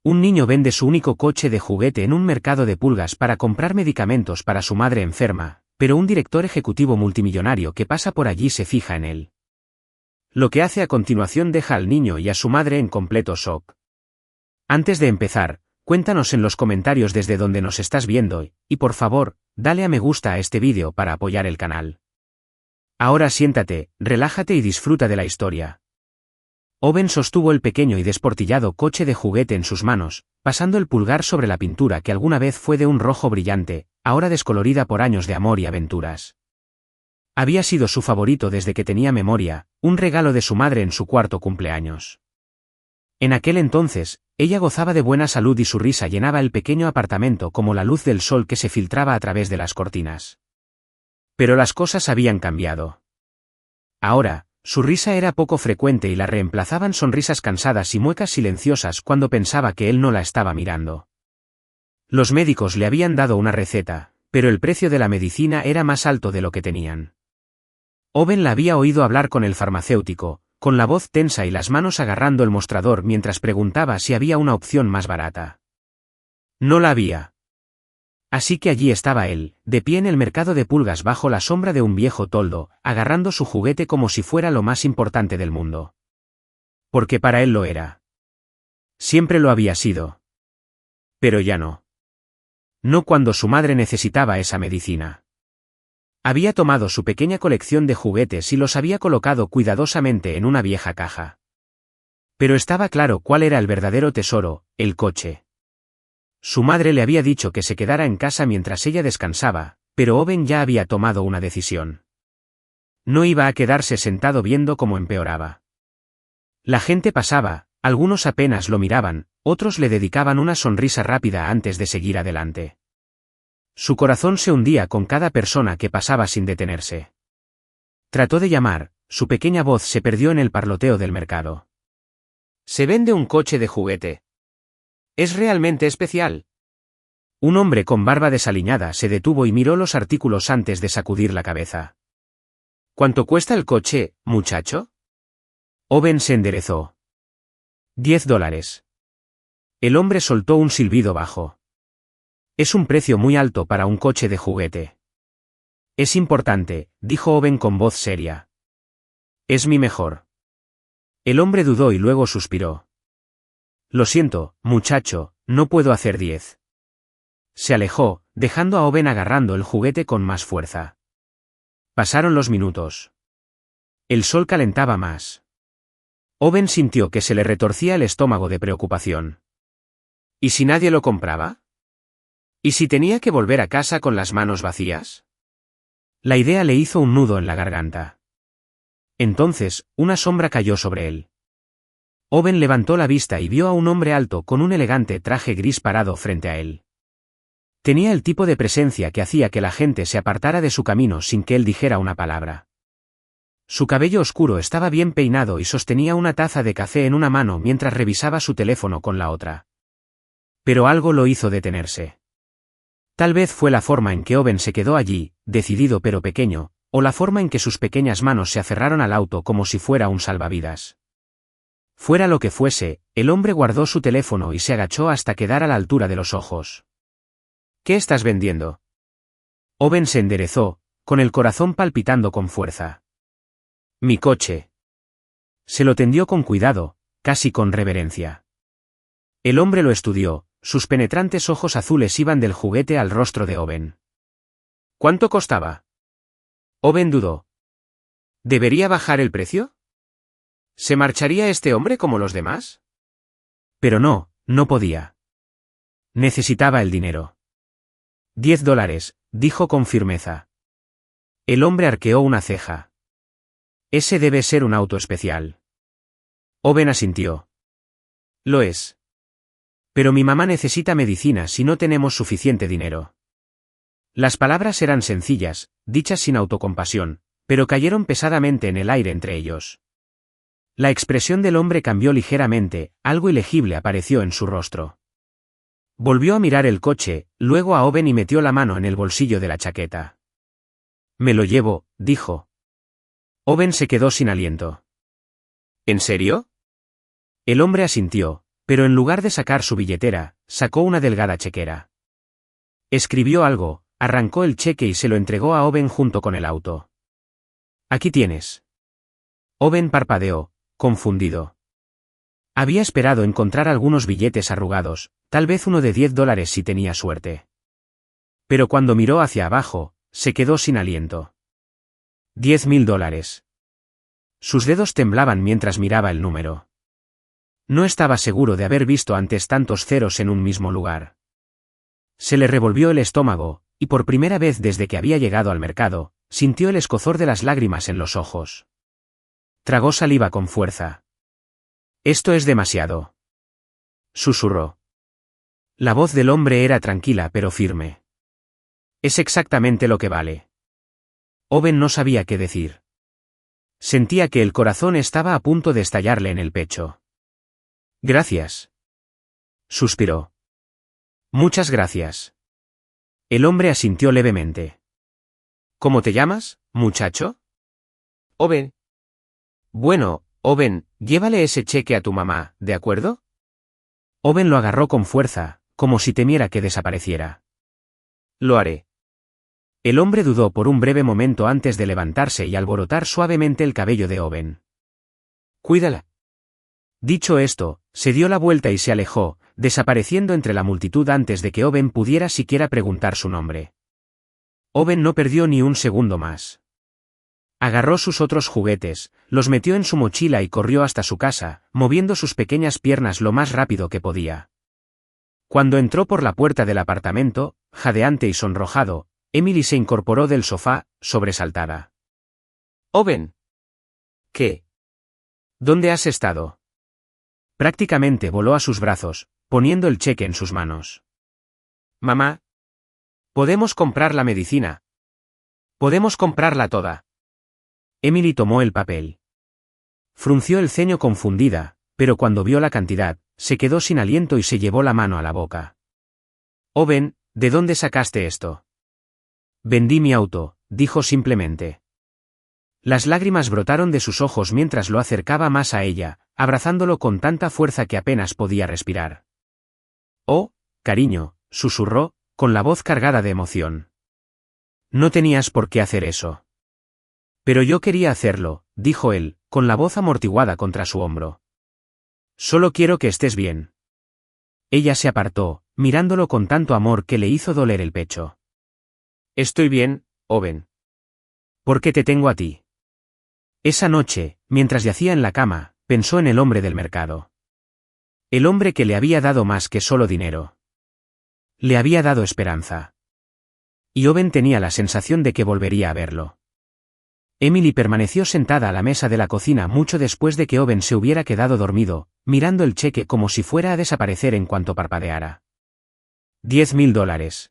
Un niño vende su único coche de juguete en un mercado de pulgas para comprar medicamentos para su madre enferma, pero un director ejecutivo multimillonario que pasa por allí se fija en él. Lo que hace a continuación deja al niño y a su madre en completo shock. Antes de empezar, cuéntanos en los comentarios desde donde nos estás viendo y por favor, dale a me gusta a este vídeo para apoyar el canal. Ahora siéntate, relájate y disfruta de la historia. Owen sostuvo el pequeño y desportillado coche de juguete en sus manos, pasando el pulgar sobre la pintura que alguna vez fue de un rojo brillante, ahora descolorida por años de amor y aventuras. Había sido su favorito desde que tenía memoria, un regalo de su madre en su cuarto cumpleaños. En aquel entonces, ella gozaba de buena salud y su risa llenaba el pequeño apartamento como la luz del sol que se filtraba a través de las cortinas. Pero las cosas habían cambiado. Ahora, su risa era poco frecuente y la reemplazaban sonrisas cansadas y muecas silenciosas cuando pensaba que él no la estaba mirando. Los médicos le habían dado una receta, pero el precio de la medicina era más alto de lo que tenían. Owen la había oído hablar con el farmacéutico, con la voz tensa y las manos agarrando el mostrador mientras preguntaba si había una opción más barata. No la había. Así que allí estaba él, de pie en el mercado de pulgas bajo la sombra de un viejo toldo, agarrando su juguete como si fuera lo más importante del mundo. Porque para él lo era. Siempre lo había sido. Pero ya no. No cuando su madre necesitaba esa medicina. Había tomado su pequeña colección de juguetes y los había colocado cuidadosamente en una vieja caja. Pero estaba claro cuál era el verdadero tesoro, el coche. Su madre le había dicho que se quedara en casa mientras ella descansaba, pero Owen ya había tomado una decisión. No iba a quedarse sentado viendo cómo empeoraba. La gente pasaba, algunos apenas lo miraban, otros le dedicaban una sonrisa rápida antes de seguir adelante. Su corazón se hundía con cada persona que pasaba sin detenerse. Trató de llamar, su pequeña voz se perdió en el parloteo del mercado. «¿Se vende un coche de juguete? ¿Es realmente especial?» Un hombre con barba desaliñada se detuvo y miró los artículos antes de sacudir la cabeza. «¿Cuánto cuesta el coche, muchacho?» Owen se enderezó. $10. El hombre soltó un silbido bajo. «Es un precio muy alto para un coche de juguete». «Es importante», dijo Owen con voz seria. «Es mi mejor». El hombre dudó y luego suspiró. «Lo siento, muchacho, no puedo hacer 10». Se alejó, dejando a Owen agarrando el juguete con más fuerza. Pasaron los minutos. El sol calentaba más. Owen sintió que se le retorcía el estómago de preocupación. ¿Y si nadie lo compraba? ¿Y si tenía que volver a casa con las manos vacías? La idea le hizo un nudo en la garganta. Entonces, una sombra cayó sobre él. Owen levantó la vista y vio a un hombre alto con un elegante traje gris parado frente a él. Tenía el tipo de presencia que hacía que la gente se apartara de su camino sin que él dijera una palabra. Su cabello oscuro estaba bien peinado y sostenía una taza de café en una mano mientras revisaba su teléfono con la otra. Pero algo lo hizo detenerse. Tal vez fue la forma en que Owen se quedó allí, decidido pero pequeño, o la forma en que sus pequeñas manos se aferraron al auto como si fuera un salvavidas. Fuera lo que fuese, el hombre guardó su teléfono y se agachó hasta quedar a la altura de los ojos. «¿Qué estás vendiendo?» Owen se enderezó, con el corazón palpitando con fuerza. «Mi coche». Se lo tendió con cuidado, casi con reverencia. El hombre lo estudió, sus penetrantes ojos azules iban del juguete al rostro de Owen. «¿Cuánto costaba?» Owen dudó. ¿Debería bajar el precio? ¿Se marcharía este hombre como los demás? Pero no, no podía. Necesitaba el dinero. $10, dijo con firmeza. El hombre arqueó una ceja. Ese debe ser un auto especial. Owen asintió. Lo es. Pero mi mamá necesita medicinas y no tenemos suficiente dinero. Las palabras eran sencillas, dichas sin autocompasión, pero cayeron pesadamente en el aire entre ellos. La expresión del hombre cambió ligeramente, algo ilegible apareció en su rostro. Volvió a mirar el coche, luego a Owen y metió la mano en el bolsillo de la chaqueta. «Me lo llevo», dijo. Owen se quedó sin aliento. «¿En serio?» El hombre asintió, Pero en lugar de sacar su billetera, sacó una delgada chequera. Escribió algo, arrancó el cheque y se lo entregó a Owen junto con el auto. «Aquí tienes». Owen parpadeó, confundido. Había esperado encontrar algunos billetes arrugados, tal vez uno de $10 si tenía suerte. Pero cuando miró hacia abajo, se quedó sin aliento. $10.000. Sus dedos temblaban mientras miraba el número. No estaba seguro de haber visto antes tantos ceros en un mismo lugar. Se le revolvió el estómago, y por primera vez desde que había llegado al mercado, sintió el escozor de las lágrimas en los ojos. Tragó saliva con fuerza. «Esto es demasiado», susurró. La voz del hombre era tranquila pero firme. «Es exactamente lo que vale». Owen no sabía qué decir. Sentía que el corazón estaba a punto de estallarle en el pecho. «Gracias», suspiró. «Muchas gracias». El hombre asintió levemente. «¿Cómo te llamas, muchacho?» «Owen». «Bueno, Owen, llévale ese cheque a tu mamá, ¿de acuerdo?» Owen lo agarró con fuerza, como si temiera que desapareciera. «Lo haré». El hombre dudó por un breve momento antes de levantarse y alborotar suavemente el cabello de Owen. «Cuídala». Dicho esto, se dio la vuelta y se alejó, desapareciendo entre la multitud antes de que Owen pudiera siquiera preguntar su nombre. Owen no perdió ni un segundo más. Agarró sus otros juguetes, los metió en su mochila y corrió hasta su casa, moviendo sus pequeñas piernas lo más rápido que podía. Cuando entró por la puerta del apartamento, jadeante y sonrojado, Emily se incorporó del sofá, sobresaltada. «Owen». «¿Qué? ¿Dónde has estado?» Prácticamente voló a sus brazos, poniendo el cheque en sus manos. «Mamá. Podemos comprar la medicina. Podemos comprarla toda». Emily tomó el papel. Frunció el ceño confundida, pero cuando vio la cantidad, se quedó sin aliento y se llevó la mano a la boca. «Owen, ¿de dónde sacaste esto?» «Vendí mi auto», dijo simplemente. Las lágrimas brotaron de sus ojos mientras lo acercaba más a ella, abrazándolo con tanta fuerza que apenas podía respirar. «Oh, cariño», susurró, con la voz cargada de emoción. «No tenías por qué hacer eso». «Pero yo quería hacerlo», dijo él, con la voz amortiguada contra su hombro. «Solo quiero que estés bien». Ella se apartó, mirándolo con tanto amor que le hizo doler el pecho. «Estoy bien, Owen». «¿Por qué te tengo a ti?» Esa noche, mientras yacía en la cama, pensó en el hombre del mercado. El hombre que le había dado más que solo dinero. Le había dado esperanza. Y Owen tenía la sensación de que volvería a verlo. Emily permaneció sentada a la mesa de la cocina mucho después de que Owen se hubiera quedado dormido, mirando el cheque como si fuera a desaparecer en cuanto parpadeara. $10.000.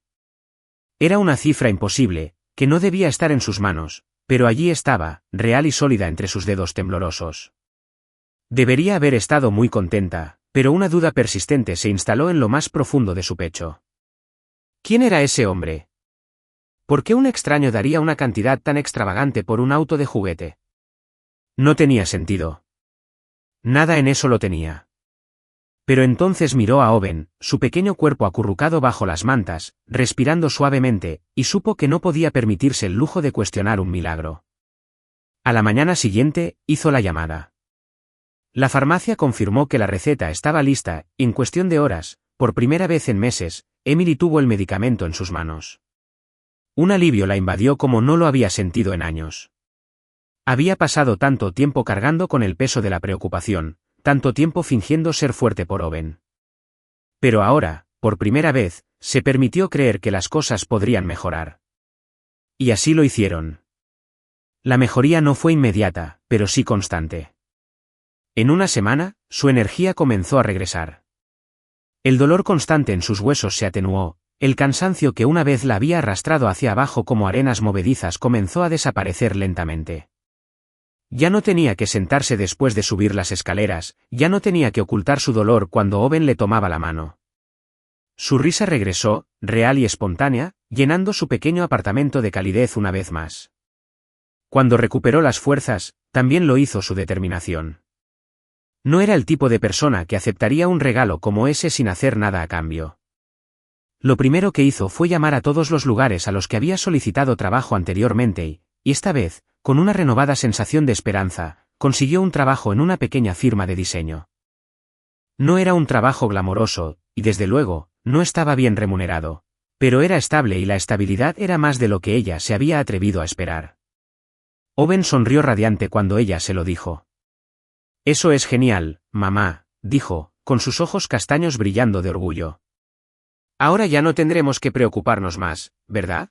Era una cifra imposible, que no debía estar en sus manos, pero allí estaba, real y sólida entre sus dedos temblorosos. Debería haber estado muy contenta, pero una duda persistente se instaló en lo más profundo de su pecho. ¿Quién era ese hombre? ¿Por qué un extraño daría una cantidad tan extravagante por un auto de juguete? No tenía sentido. Nada en eso lo tenía. Pero entonces miró a Owen, su pequeño cuerpo acurrucado bajo las mantas, respirando suavemente, y supo que no podía permitirse el lujo de cuestionar un milagro. A la mañana siguiente, hizo la llamada. La farmacia confirmó que la receta estaba lista, y en cuestión de horas, por primera vez en meses, Emily tuvo el medicamento en sus manos. Un alivio la invadió como no lo había sentido en años. Había pasado tanto tiempo cargando con el peso de la preocupación, tanto tiempo fingiendo ser fuerte por Owen. Pero ahora, por primera vez, se permitió creer que las cosas podrían mejorar. Y así lo hicieron. La mejoría no fue inmediata, pero sí constante. En una semana, su energía comenzó a regresar. El dolor constante en sus huesos se atenuó, el cansancio que una vez la había arrastrado hacia abajo como arenas movedizas comenzó a desaparecer lentamente. Ya no tenía que sentarse después de subir las escaleras, ya no tenía que ocultar su dolor cuando Owen le tomaba la mano. Su risa regresó, real y espontánea, llenando su pequeño apartamento de calidez una vez más. Cuando recuperó las fuerzas, también lo hizo su determinación. No era el tipo de persona que aceptaría un regalo como ese sin hacer nada a cambio. Lo primero que hizo fue llamar a todos los lugares a los que había solicitado trabajo anteriormente y esta vez, con una renovada sensación de esperanza, consiguió un trabajo en una pequeña firma de diseño. No era un trabajo glamoroso, y desde luego, no estaba bien remunerado, pero era estable y la estabilidad era más de lo que ella se había atrevido a esperar. Owen sonrió radiante cuando ella se lo dijo. Eso es genial, mamá, dijo, con sus ojos castaños brillando de orgullo. Ahora ya no tendremos que preocuparnos más, ¿verdad?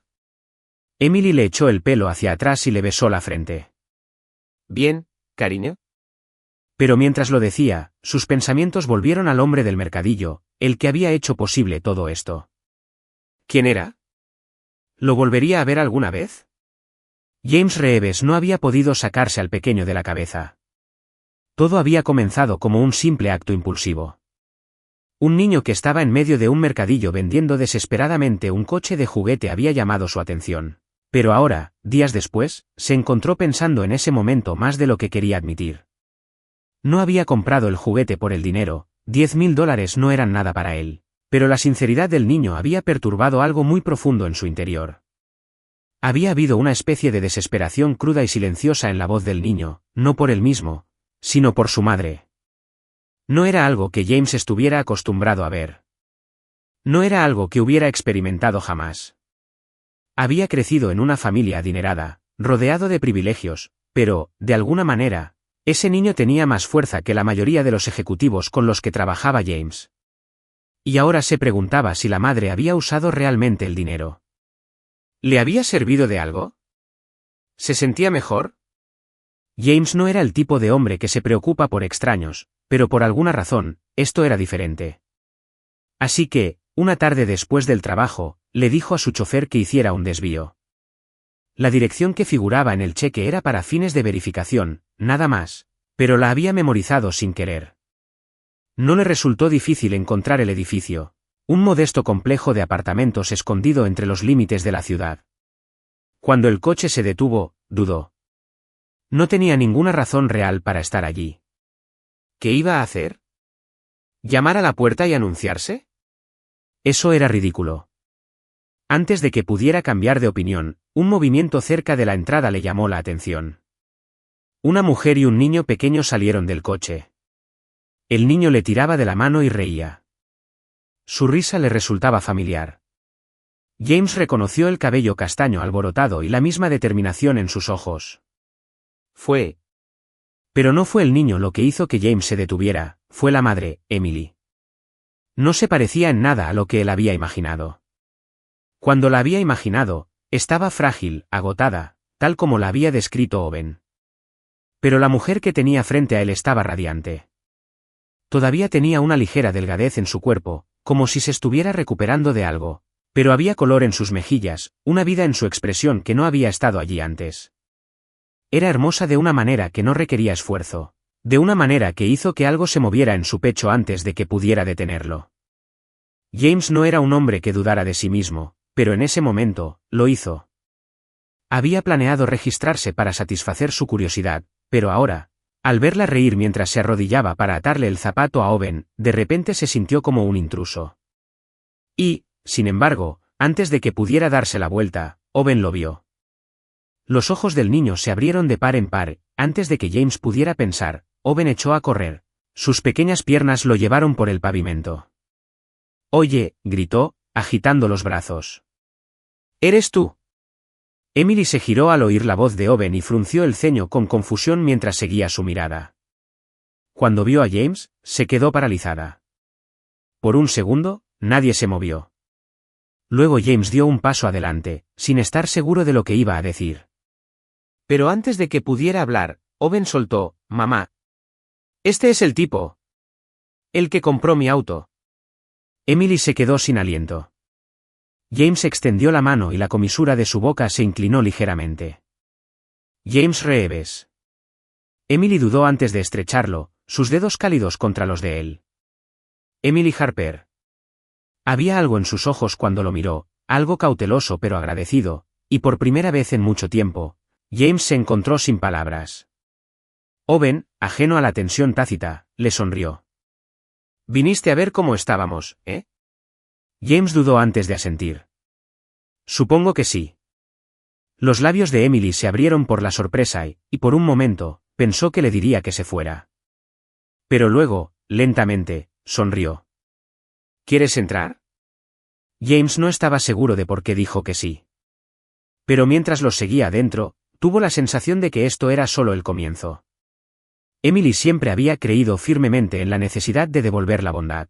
Emily le echó el pelo hacia atrás y le besó la frente. Bien, cariño. Pero mientras lo decía, sus pensamientos volvieron al hombre del mercadillo, el que había hecho posible todo esto. ¿Quién era? ¿Lo volvería a ver alguna vez? James Reeves no había podido sacarse al pequeño de la cabeza. Todo había comenzado como un simple acto impulsivo. Un niño que estaba en medio de un mercadillo vendiendo desesperadamente un coche de juguete había llamado su atención. Pero ahora, días después, se encontró pensando en ese momento más de lo que quería admitir. No había comprado el juguete por el dinero, $10.000 no eran nada para él, pero la sinceridad del niño había perturbado algo muy profundo en su interior. Había habido una especie de desesperación cruda y silenciosa en la voz del niño, no por él mismo, sino por su madre. No era algo que James estuviera acostumbrado a ver. No era algo que hubiera experimentado jamás. Había crecido en una familia adinerada, rodeado de privilegios, pero, de alguna manera, ese niño tenía más fuerza que la mayoría de los ejecutivos con los que trabajaba James. Y ahora se preguntaba si la madre había usado realmente el dinero. ¿Le había servido de algo? ¿Se sentía mejor? James no era el tipo de hombre que se preocupa por extraños, pero por alguna razón, esto era diferente. Así que, una tarde después del trabajo, le dijo a su chofer que hiciera un desvío. La dirección que figuraba en el cheque era para fines de verificación, nada más, pero la había memorizado sin querer. No le resultó difícil encontrar el edificio, un modesto complejo de apartamentos escondido entre los límites de la ciudad. Cuando el coche se detuvo, dudó. No tenía ninguna razón real para estar allí. ¿Qué iba a hacer? ¿Llamar a la puerta y anunciarse? Eso era ridículo. Antes de que pudiera cambiar de opinión, un movimiento cerca de la entrada le llamó la atención. Una mujer y un niño pequeño salieron del coche. El niño le tiraba de la mano y reía. Su risa le resultaba familiar. James reconoció el cabello castaño alborotado y la misma determinación en sus ojos. Pero no fue el niño lo que hizo que James se detuviera, fue la madre, Emily. No se parecía en nada a lo que él había imaginado. Cuando la había imaginado, estaba frágil, agotada, tal como la había descrito Owen. Pero la mujer que tenía frente a él estaba radiante. Todavía tenía una ligera delgadez en su cuerpo, como si se estuviera recuperando de algo, pero había color en sus mejillas, una vida en su expresión que no había estado allí antes. Era hermosa de una manera que no requería esfuerzo, de una manera que hizo que algo se moviera en su pecho antes de que pudiera detenerlo. James no era un hombre que dudara de sí mismo, pero en ese momento, lo hizo. Había planeado registrarse para satisfacer su curiosidad, pero ahora, al verla reír mientras se arrodillaba para atarle el zapato a Owen, de repente se sintió como un intruso. Y, sin embargo, antes de que pudiera darse la vuelta, Owen lo vio. Los ojos del niño se abrieron de par en par, antes de que James pudiera pensar, Owen echó a correr. Sus pequeñas piernas lo llevaron por el pavimento. «Oye», gritó, agitando los brazos. «¿Eres tú?» Emily se giró al oír la voz de Owen y frunció el ceño con confusión mientras seguía su mirada. Cuando vio a James, se quedó paralizada. Por un segundo, nadie se movió. Luego James dio un paso adelante, sin estar seguro de lo que iba a decir. Pero antes de que pudiera hablar, Owen soltó, «Mamá. Este es el tipo. El que compró mi auto». Emily se quedó sin aliento. James extendió la mano y la comisura de su boca se inclinó ligeramente. James Reeves. Emily dudó antes de estrecharlo, sus dedos cálidos contra los de él. Emily Harper. Había algo en sus ojos cuando lo miró, algo cauteloso pero agradecido, y por primera vez en mucho tiempo, James se encontró sin palabras. Owen, ajeno a la tensión tácita, le sonrió. «Viniste a ver cómo estábamos, ¿eh?» James dudó antes de asentir. «Supongo que sí». Los labios de Emily se abrieron por la sorpresa y por un momento, pensó que le diría que se fuera. Pero luego, lentamente, sonrió. «¿Quieres entrar?» James no estaba seguro de por qué dijo que sí. Pero mientras los seguía adentro, tuvo la sensación de que esto era solo el comienzo. Emily siempre había creído firmemente en la necesidad de devolver la bondad.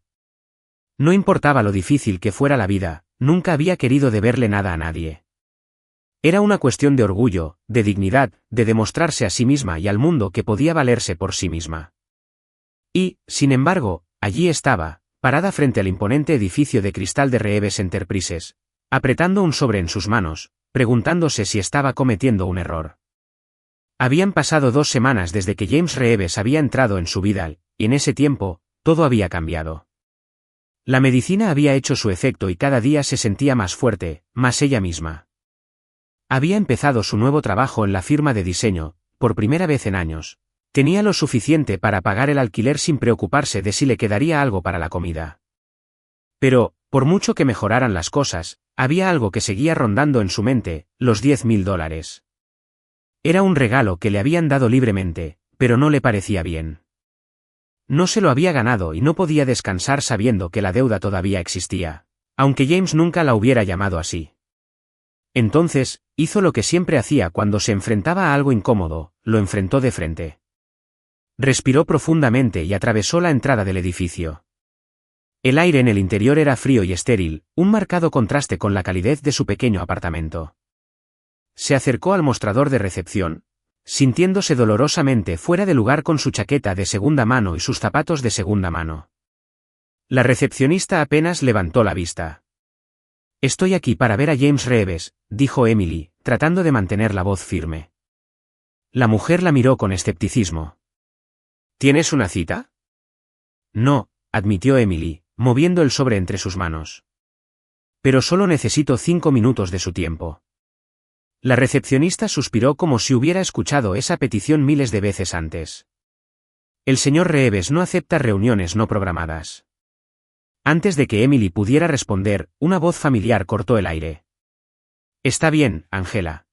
No importaba lo difícil que fuera la vida, nunca había querido deberle nada a nadie. Era una cuestión de orgullo, de dignidad, de demostrarse a sí misma y al mundo que podía valerse por sí misma. Y, sin embargo, allí estaba, parada frente al imponente edificio de cristal de Reeves Enterprises, apretando un sobre en sus manos, preguntándose si estaba cometiendo un error. Habían pasado 2 semanas desde que James Reeves había entrado en su vida, y en ese tiempo, todo había cambiado. La medicina había hecho su efecto y cada día se sentía más fuerte, más ella misma. Había empezado su nuevo trabajo en la firma de diseño, por primera vez en años. Tenía lo suficiente para pagar el alquiler sin preocuparse de si le quedaría algo para la comida. Pero, por mucho que mejoraran las cosas, había algo que seguía rondando en su mente, los $10.000. Era un regalo que le habían dado libremente, pero no le parecía bien. No se lo había ganado y no podía descansar sabiendo que la deuda todavía existía, aunque James nunca la hubiera llamado así. Entonces, hizo lo que siempre hacía cuando se enfrentaba a algo incómodo, lo enfrentó de frente. Respiró profundamente y atravesó la entrada del edificio. El aire en el interior era frío y estéril, un marcado contraste con la calidez de su pequeño apartamento. Se acercó al mostrador de recepción, sintiéndose dolorosamente fuera de lugar con su chaqueta de segunda mano y sus zapatos de segunda mano. La recepcionista apenas levantó la vista. «Estoy aquí para ver a James Reeves», dijo Emily, tratando de mantener la voz firme. La mujer la miró con escepticismo. «¿Tienes una cita?» «No», admitió Emily, moviendo el sobre entre sus manos. «Pero solo necesito 5 minutos de su tiempo». La recepcionista suspiró como si hubiera escuchado esa petición miles de veces antes. «El señor Reeves no acepta reuniones no programadas». Antes de que Emily pudiera responder, una voz familiar cortó el aire. «Está bien, Angela.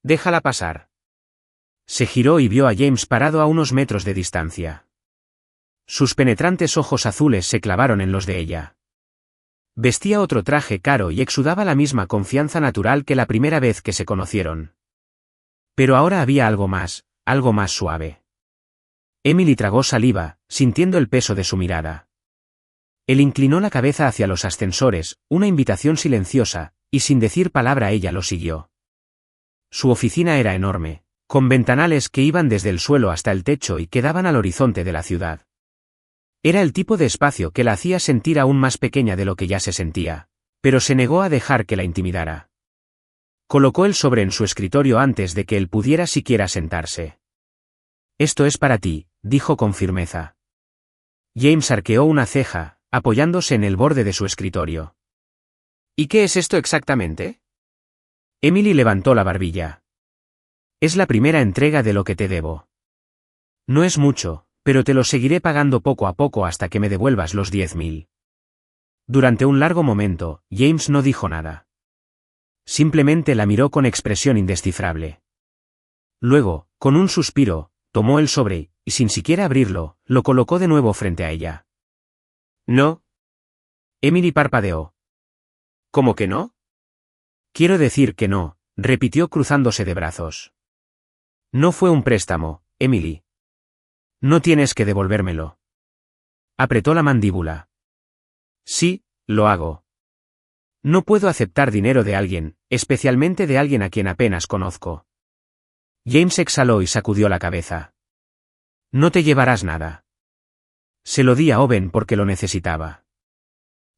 Déjala pasar». Se giró y vio a James parado a unos metros de distancia. Sus penetrantes ojos azules se clavaron en los de ella. Vestía otro traje caro y exudaba la misma confianza natural que la primera vez que se conocieron. Pero ahora había algo más suave. Emily tragó saliva, sintiendo el peso de su mirada. Él inclinó la cabeza hacia los ascensores, una invitación silenciosa, y sin decir palabra ella lo siguió. Su oficina era enorme, con ventanales que iban desde el suelo hasta el techo y que daban al horizonte de la ciudad. Era el tipo de espacio que la hacía sentir aún más pequeña de lo que ya se sentía, pero se negó a dejar que la intimidara. Colocó el sobre en su escritorio antes de que él pudiera siquiera sentarse. «Esto es para ti», dijo con firmeza. James arqueó una ceja, apoyándose en el borde de su escritorio. «¿Y qué es esto exactamente?» Emily levantó la barbilla. «Es la primera entrega de lo que te debo. No es mucho, pero te lo seguiré pagando poco a poco hasta que me devuelvas los 10.000». Durante un largo momento, James no dijo nada. Simplemente la miró con expresión indescifrable. Luego, con un suspiro, tomó el sobre, y sin siquiera abrirlo, lo colocó de nuevo frente a ella. «¿No?» Emily parpadeó. «¿Cómo que no?» «Quiero decir que no», repitió cruzándose de brazos. «No fue un préstamo, Emily. No tienes que devolvérmelo». Apretó la mandíbula. «Sí, lo hago. No puedo aceptar dinero de alguien, especialmente de alguien a quien apenas conozco». James exhaló y sacudió la cabeza. «No te llevarás nada». «Se lo di a Owen porque lo necesitaba».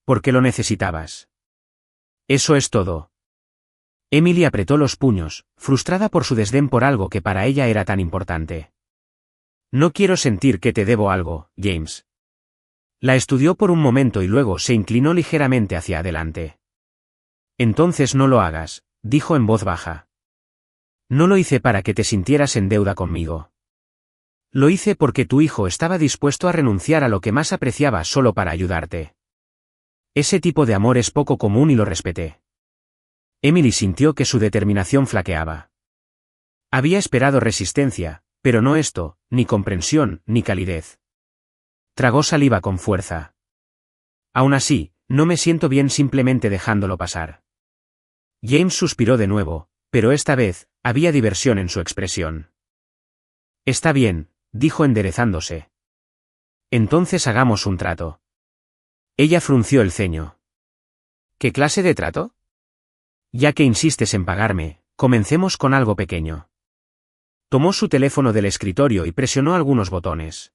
«Porque lo necesitabas». «Eso es todo». Emily apretó los puños, frustrada por su desdén por algo que para ella era tan importante. «No quiero sentir que te debo algo, James». La estudió por un momento y luego se inclinó ligeramente hacia adelante. «Entonces no lo hagas», dijo en voz baja. «No lo hice para que te sintieras en deuda conmigo». Lo hice porque tu hijo estaba dispuesto a renunciar a lo que más apreciaba solo para ayudarte. Ese tipo de amor es poco común y lo respeté. Emily sintió que su determinación flaqueaba. Había esperado resistencia, pero no esto, ni comprensión, ni calidez. Tragó saliva con fuerza. Aún así, no me siento bien simplemente dejándolo pasar. James suspiró de nuevo, pero esta vez, había diversión en su expresión. Está bien, dijo enderezándose. Entonces hagamos un trato. Ella frunció el ceño. ¿Qué clase de trato? Ya que insistes en pagarme, comencemos con algo pequeño. Tomó su teléfono del escritorio y presionó algunos botones.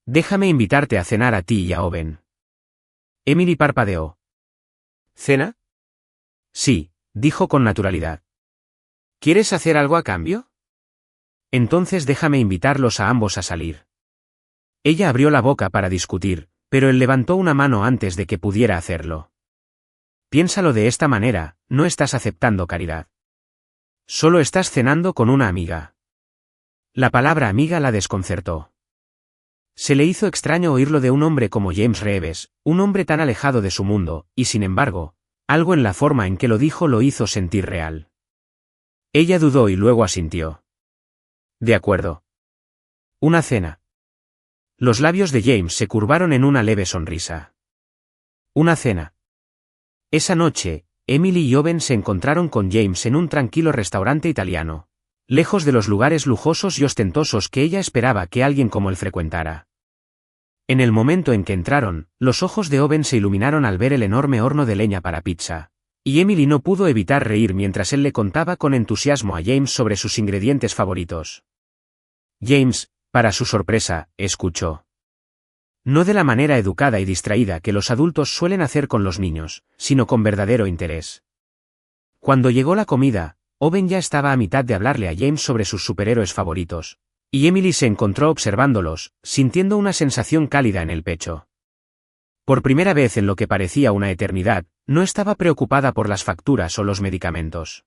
Déjame invitarte a cenar a ti y a Owen. Emily parpadeó. ¿Cena? Sí, dijo con naturalidad. ¿Quieres hacer algo a cambio? Entonces déjame invitarlos a ambos a salir. Ella abrió la boca para discutir, pero él levantó una mano antes de que pudiera hacerlo. Piénsalo de esta manera, no estás aceptando caridad. Solo estás cenando con una amiga. La palabra amiga la desconcertó. Se le hizo extraño oírlo de un hombre como James Reeves, un hombre tan alejado de su mundo, y sin embargo, algo en la forma en que lo dijo lo hizo sentir real. Ella dudó y luego asintió. De acuerdo. Una cena. Los labios de James se curvaron en una leve sonrisa. Una cena. Esa noche, Emily y Owen se encontraron con James en un tranquilo restaurante italiano, lejos de los lugares lujosos y ostentosos que ella esperaba que alguien como él frecuentara. En el momento en que entraron, los ojos de Owen se iluminaron al ver el enorme horno de leña para pizza, y Emily no pudo evitar reír mientras él le contaba con entusiasmo a James sobre sus ingredientes favoritos. James, para su sorpresa, escuchó. No de la manera educada y distraída que los adultos suelen hacer con los niños, sino con verdadero interés. Cuando llegó la comida, Owen ya estaba a mitad de hablarle a James sobre sus superhéroes favoritos, y Emily se encontró observándolos, sintiendo una sensación cálida en el pecho. Por primera vez en lo que parecía una eternidad, no estaba preocupada por las facturas o los medicamentos.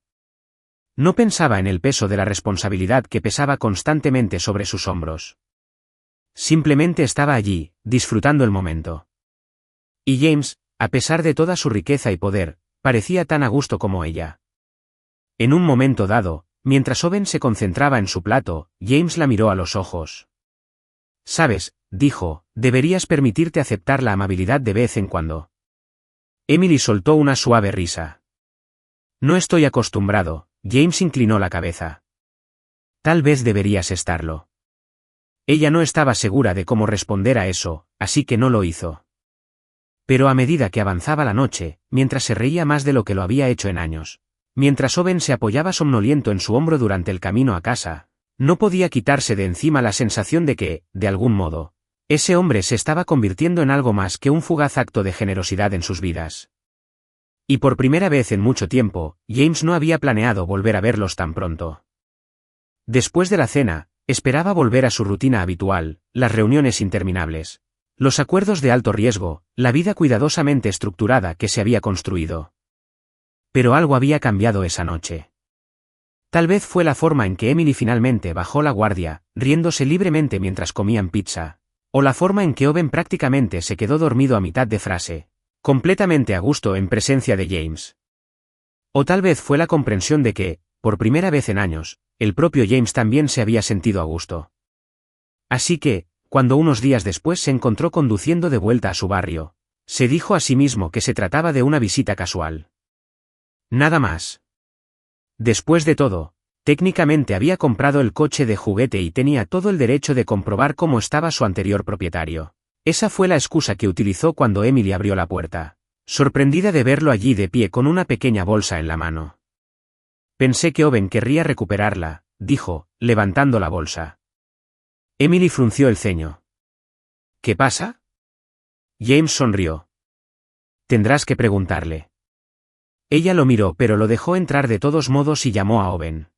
No pensaba en el peso de la responsabilidad que pesaba constantemente sobre sus hombros. Simplemente estaba allí, disfrutando el momento. Y James, a pesar de toda su riqueza y poder, parecía tan a gusto como ella. En un momento dado, mientras Owen se concentraba en su plato, James la miró a los ojos. «Sabes», dijo, «deberías permitirte aceptar la amabilidad de vez en cuando». Emily soltó una suave risa. «No estoy acostumbrado», James inclinó la cabeza. «Tal vez deberías estarlo». Ella no estaba segura de cómo responder a eso, así que no lo hizo. Pero a medida que avanzaba la noche, mientras se reía más de lo que lo había hecho en años, mientras Owen se apoyaba somnoliento en su hombro durante el camino a casa, no podía quitarse de encima la sensación de que, de algún modo, ese hombre se estaba convirtiendo en algo más que un fugaz acto de generosidad en sus vidas. Y por primera vez en mucho tiempo, James no había planeado volver a verlos tan pronto. Después de la cena, esperaba volver a su rutina habitual, las reuniones interminables, los acuerdos de alto riesgo, la vida cuidadosamente estructurada que se había construido. Pero algo había cambiado esa noche. Tal vez fue la forma en que Emily finalmente bajó la guardia, riéndose libremente mientras comían pizza, o la forma en que Owen prácticamente se quedó dormido a mitad de frase, completamente a gusto en presencia de James. O tal vez fue la comprensión de que, por primera vez en años, el propio James también se había sentido a gusto. Así que, cuando unos días después se encontró conduciendo de vuelta a su barrio, se dijo a sí mismo que se trataba de una visita casual. Nada más. Después de todo, técnicamente había comprado el coche de juguete y tenía todo el derecho de comprobar cómo estaba su anterior propietario. Esa fue la excusa que utilizó cuando Emily abrió la puerta, sorprendida de verlo allí de pie con una pequeña bolsa en la mano. Pensé que Owen querría recuperarla, dijo, levantando la bolsa. Emily frunció el ceño. ¿Qué pasa? James sonrió. Tendrás que preguntarle. Ella lo miró pero lo dejó entrar de todos modos y llamó a Owen.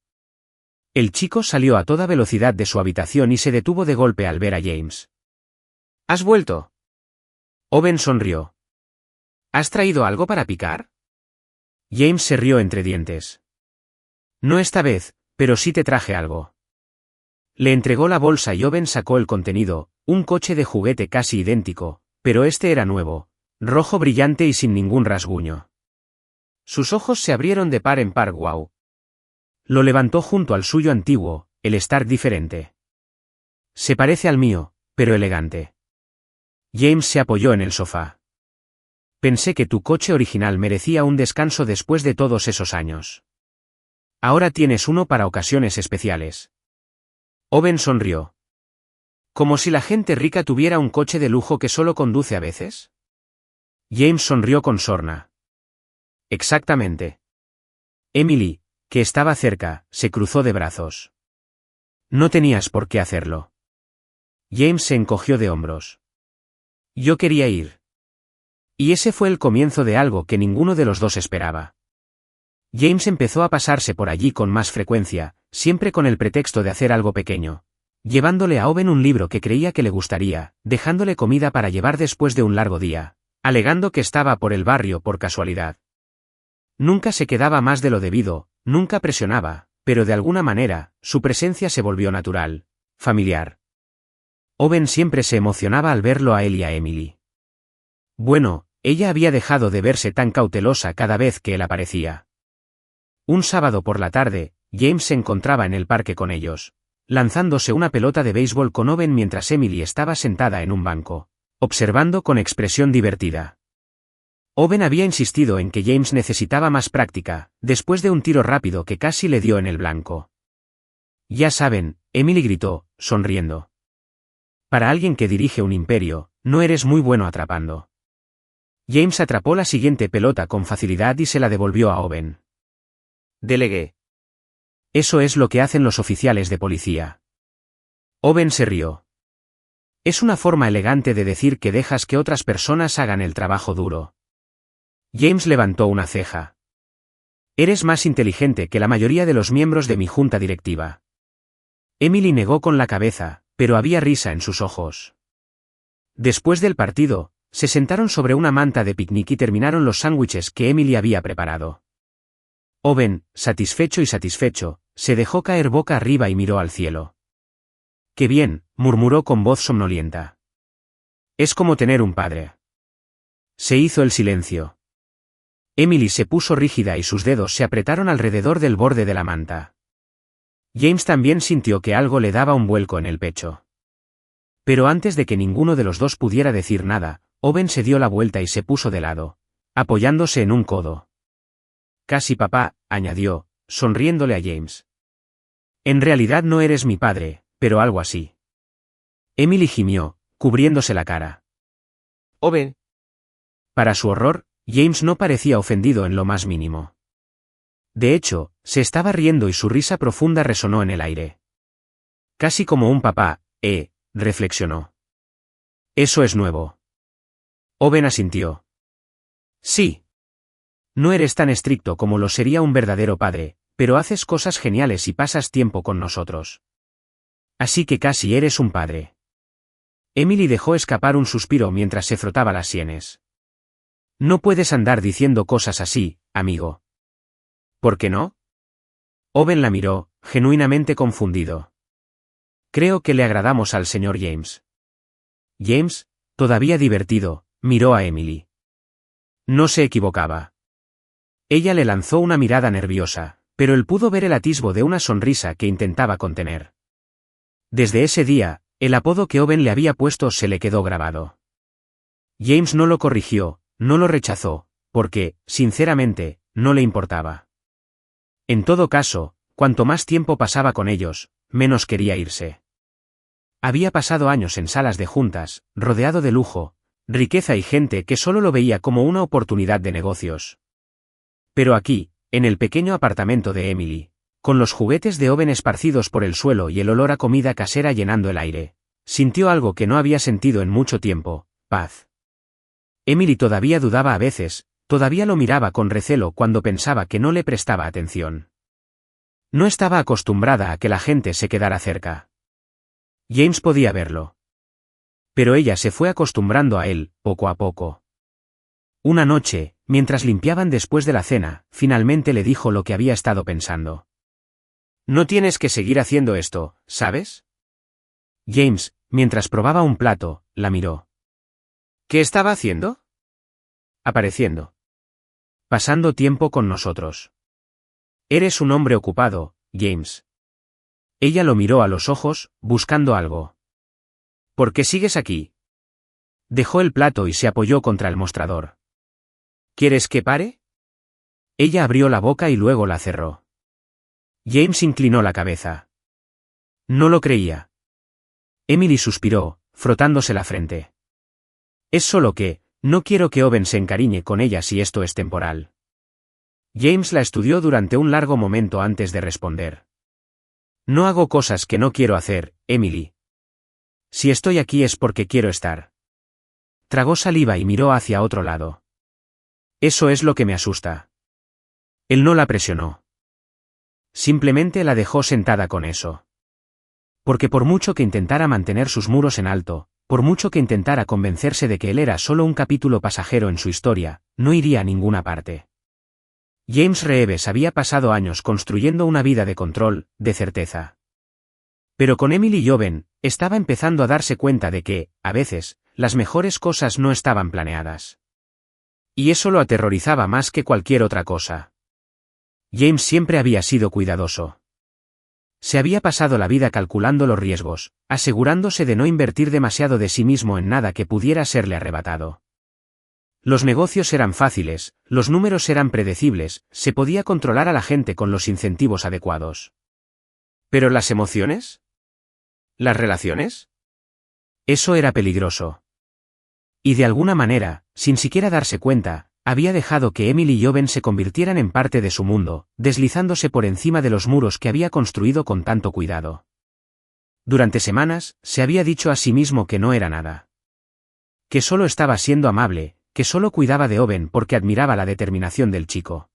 El chico salió a toda velocidad de su habitación y se detuvo de golpe al ver a James. ¿Has vuelto? Owen sonrió. ¿Has traído algo para picar? James se rió entre dientes. No esta vez, pero sí te traje algo. Le entregó la bolsa y Owen sacó el contenido, un coche de juguete casi idéntico, pero este era nuevo, rojo brillante y sin ningún rasguño. Sus ojos se abrieron de par en par. ¡Guau! Lo levantó junto al suyo antiguo, el Stark diferente. Se parece al mío, pero elegante. James se apoyó en el sofá. Pensé que tu coche original merecía un descanso después de todos esos años. Ahora tienes uno para ocasiones especiales. Owen sonrió. ¿Como si la gente rica tuviera un coche de lujo que solo conduce a veces? James sonrió con sorna. Exactamente. Emily, que estaba cerca, se cruzó de brazos. No tenías por qué hacerlo. James se encogió de hombros. Yo quería ir. Y ese fue el comienzo de algo que ninguno de los dos esperaba. James empezó a pasarse por allí con más frecuencia, siempre con el pretexto de hacer algo pequeño. Llevándole a Owen un libro que creía que le gustaría, dejándole comida para llevar después de un largo día, alegando que estaba por el barrio por casualidad. Nunca se quedaba más de lo debido, nunca presionaba, pero de alguna manera, su presencia se volvió natural, familiar. Owen siempre se emocionaba al verlo a él y a Emily. Bueno, ella había dejado de verse tan cautelosa cada vez que él aparecía. Un sábado por la tarde, James se encontraba en el parque con ellos, lanzándose una pelota de béisbol con Owen mientras Emily estaba sentada en un banco, observando con expresión divertida. Owen había insistido en que James necesitaba más práctica, después de un tiro rápido que casi le dio en el blanco. Ya saben, Emily gritó, sonriendo. Para alguien que dirige un imperio, no eres muy bueno atrapando. James atrapó la siguiente pelota con facilidad y se la devolvió a Owen. Delegué. Eso es lo que hacen los oficiales de policía. Owen se rió. Es una forma elegante de decir que dejas que otras personas hagan el trabajo duro. James levantó una ceja. Eres más inteligente que la mayoría de los miembros de mi junta directiva. Emily negó con la cabeza, pero había risa en sus ojos. Después del partido, se sentaron sobre una manta de picnic y terminaron los sándwiches que Emily había preparado. Owen, satisfecho y satisfecho, se dejó caer boca arriba y miró al cielo. «Qué bien», murmuró con voz somnolienta. «Es como tener un padre». Se hizo el silencio. Emily se puso rígida y sus dedos se apretaron alrededor del borde de la manta. James también sintió que algo le daba un vuelco en el pecho. Pero antes de que ninguno de los dos pudiera decir nada, Owen se dio la vuelta y se puso de lado, apoyándose en un codo. «Casi papá», añadió, sonriéndole a James. «En realidad no eres mi padre, pero algo así». Emily gimió, cubriéndose la cara. «Owen». Para su horror, James no parecía ofendido en lo más mínimo. De hecho, se estaba riendo y su risa profunda resonó en el aire. «Casi como un papá, reflexionó. «Eso es nuevo». Owen asintió. «Sí. No eres tan estricto como lo sería un verdadero padre, pero haces cosas geniales y pasas tiempo con nosotros. Así que casi eres un padre». Emily dejó escapar un suspiro mientras se frotaba las sienes. «No puedes andar diciendo cosas así, amigo». «¿Por qué no?» Owen la miró, genuinamente confundido. «Creo que le agradamos al señor James». James, todavía divertido, miró a Emily. No se equivocaba. Ella le lanzó una mirada nerviosa, pero él pudo ver el atisbo de una sonrisa que intentaba contener. Desde ese día, el apodo que Owen le había puesto se le quedó grabado. James no lo corrigió, no lo rechazó, porque, sinceramente, no le importaba. En todo caso, cuanto más tiempo pasaba con ellos, menos quería irse. Había pasado años en salas de juntas, rodeado de lujo, riqueza y gente que solo lo veía como una oportunidad de negocios. Pero aquí, en el pequeño apartamento de Emily, con los juguetes de Owen esparcidos por el suelo y el olor a comida casera llenando el aire, sintió algo que no había sentido en mucho tiempo: paz. Emily todavía dudaba a veces, todavía lo miraba con recelo cuando pensaba que no le prestaba atención. No estaba acostumbrada a que la gente se quedara cerca. James podía verlo. Pero ella se fue acostumbrando a él, poco a poco. Una noche, mientras limpiaban después de la cena, finalmente le dijo lo que había estado pensando. «No tienes que seguir haciendo esto, ¿sabes? James, mientras probaba un plato, la miró. ¿Qué estaba haciendo? Apareciendo. Pasando tiempo con nosotros. Eres un hombre ocupado, James. Ella lo miró a los ojos, buscando algo. ¿Por qué sigues aquí? Dejó el plato y se apoyó contra el mostrador. ¿Quieres que pare? Ella abrió la boca y luego la cerró. James inclinó la cabeza. No lo creía. Emily suspiró, frotándose la frente. Es solo que, no quiero que Owen se encariñe con ella si esto es temporal. James la estudió durante un largo momento antes de responder. No hago cosas que no quiero hacer, Emily. Si estoy aquí es porque quiero estar. Tragó saliva y miró hacia otro lado. Eso es lo que me asusta. Él no la presionó. Simplemente la dejó sentada con eso. Porque por mucho que intentara mantener sus muros en alto, por mucho que intentara convencerse de que él era solo un capítulo pasajero en su historia, no iría a ninguna parte. James Reeves había pasado años construyendo una vida de control, de certeza. Pero con Emily Joven, estaba empezando a darse cuenta de que, a veces, las mejores cosas no estaban planeadas. Y eso lo aterrorizaba más que cualquier otra cosa. James siempre había sido cuidadoso. Se había pasado la vida calculando los riesgos, asegurándose de no invertir demasiado de sí mismo en nada que pudiera serle arrebatado. Los negocios eran fáciles, los números eran predecibles, se podía controlar a la gente con los incentivos adecuados. ¿Pero las emociones? ¿Las relaciones? Eso era peligroso. Y de alguna manera, sin siquiera darse cuenta, había dejado que Emily y Owen se convirtieran en parte de su mundo, deslizándose por encima de los muros que había construido con tanto cuidado. Durante semanas, se había dicho a sí mismo que no era nada. Que solo estaba siendo amable, que solo cuidaba de Owen porque admiraba la determinación del chico.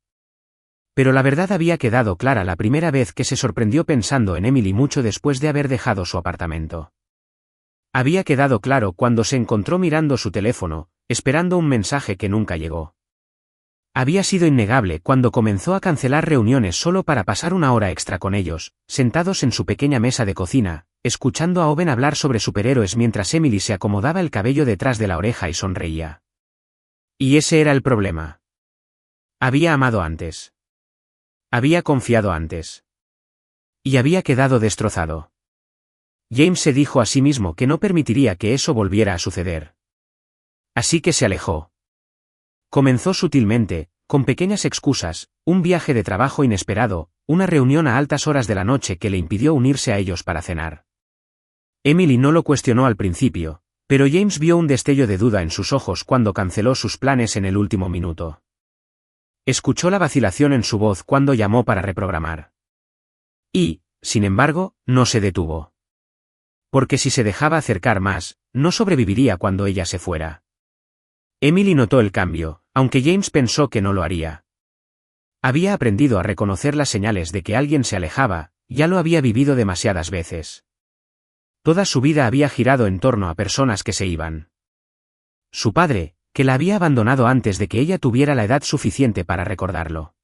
Pero la verdad había quedado clara la primera vez que se sorprendió pensando en Emily mucho después de haber dejado su apartamento. Había quedado claro cuando se encontró mirando su teléfono, esperando un mensaje que nunca llegó. Había sido innegable cuando comenzó a cancelar reuniones solo para pasar una hora extra con ellos, sentados en su pequeña mesa de cocina, escuchando a Owen hablar sobre superhéroes mientras Emily se acomodaba el cabello detrás de la oreja y sonreía. Y ese era el problema. Había amado antes. Había confiado antes. Y había quedado destrozado. James se dijo a sí mismo que no permitiría que eso volviera a suceder. Así que se alejó. Comenzó sutilmente, con pequeñas excusas, un viaje de trabajo inesperado, una reunión a altas horas de la noche que le impidió unirse a ellos para cenar. Emily no lo cuestionó al principio, pero James vio un destello de duda en sus ojos cuando canceló sus planes en el último minuto. Escuchó la vacilación en su voz cuando llamó para reprogramar. Y, sin embargo, no se detuvo. Porque si se dejaba acercar más, no sobreviviría cuando ella se fuera. Emily notó el cambio, aunque James pensó que no lo haría. Había aprendido a reconocer las señales de que alguien se alejaba, ya lo había vivido demasiadas veces. Toda su vida había girado en torno a personas que se iban. Su padre, que la había abandonado antes de que ella tuviera la edad suficiente para recordarlo.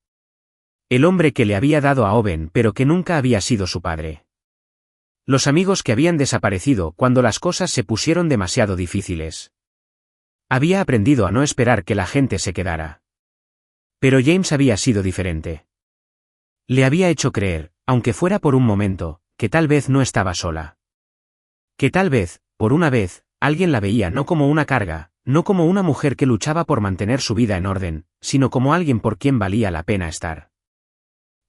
El hombre que le había dado a Owen pero que nunca había sido su padre. Los amigos que habían desaparecido cuando las cosas se pusieron demasiado difíciles. Había aprendido a no esperar que la gente se quedara. Pero James había sido diferente. Le había hecho creer, aunque fuera por un momento, que tal vez no estaba sola. Que tal vez, por una vez, alguien la veía no como una carga, no como una mujer que luchaba por mantener su vida en orden, sino como alguien por quien valía la pena estar.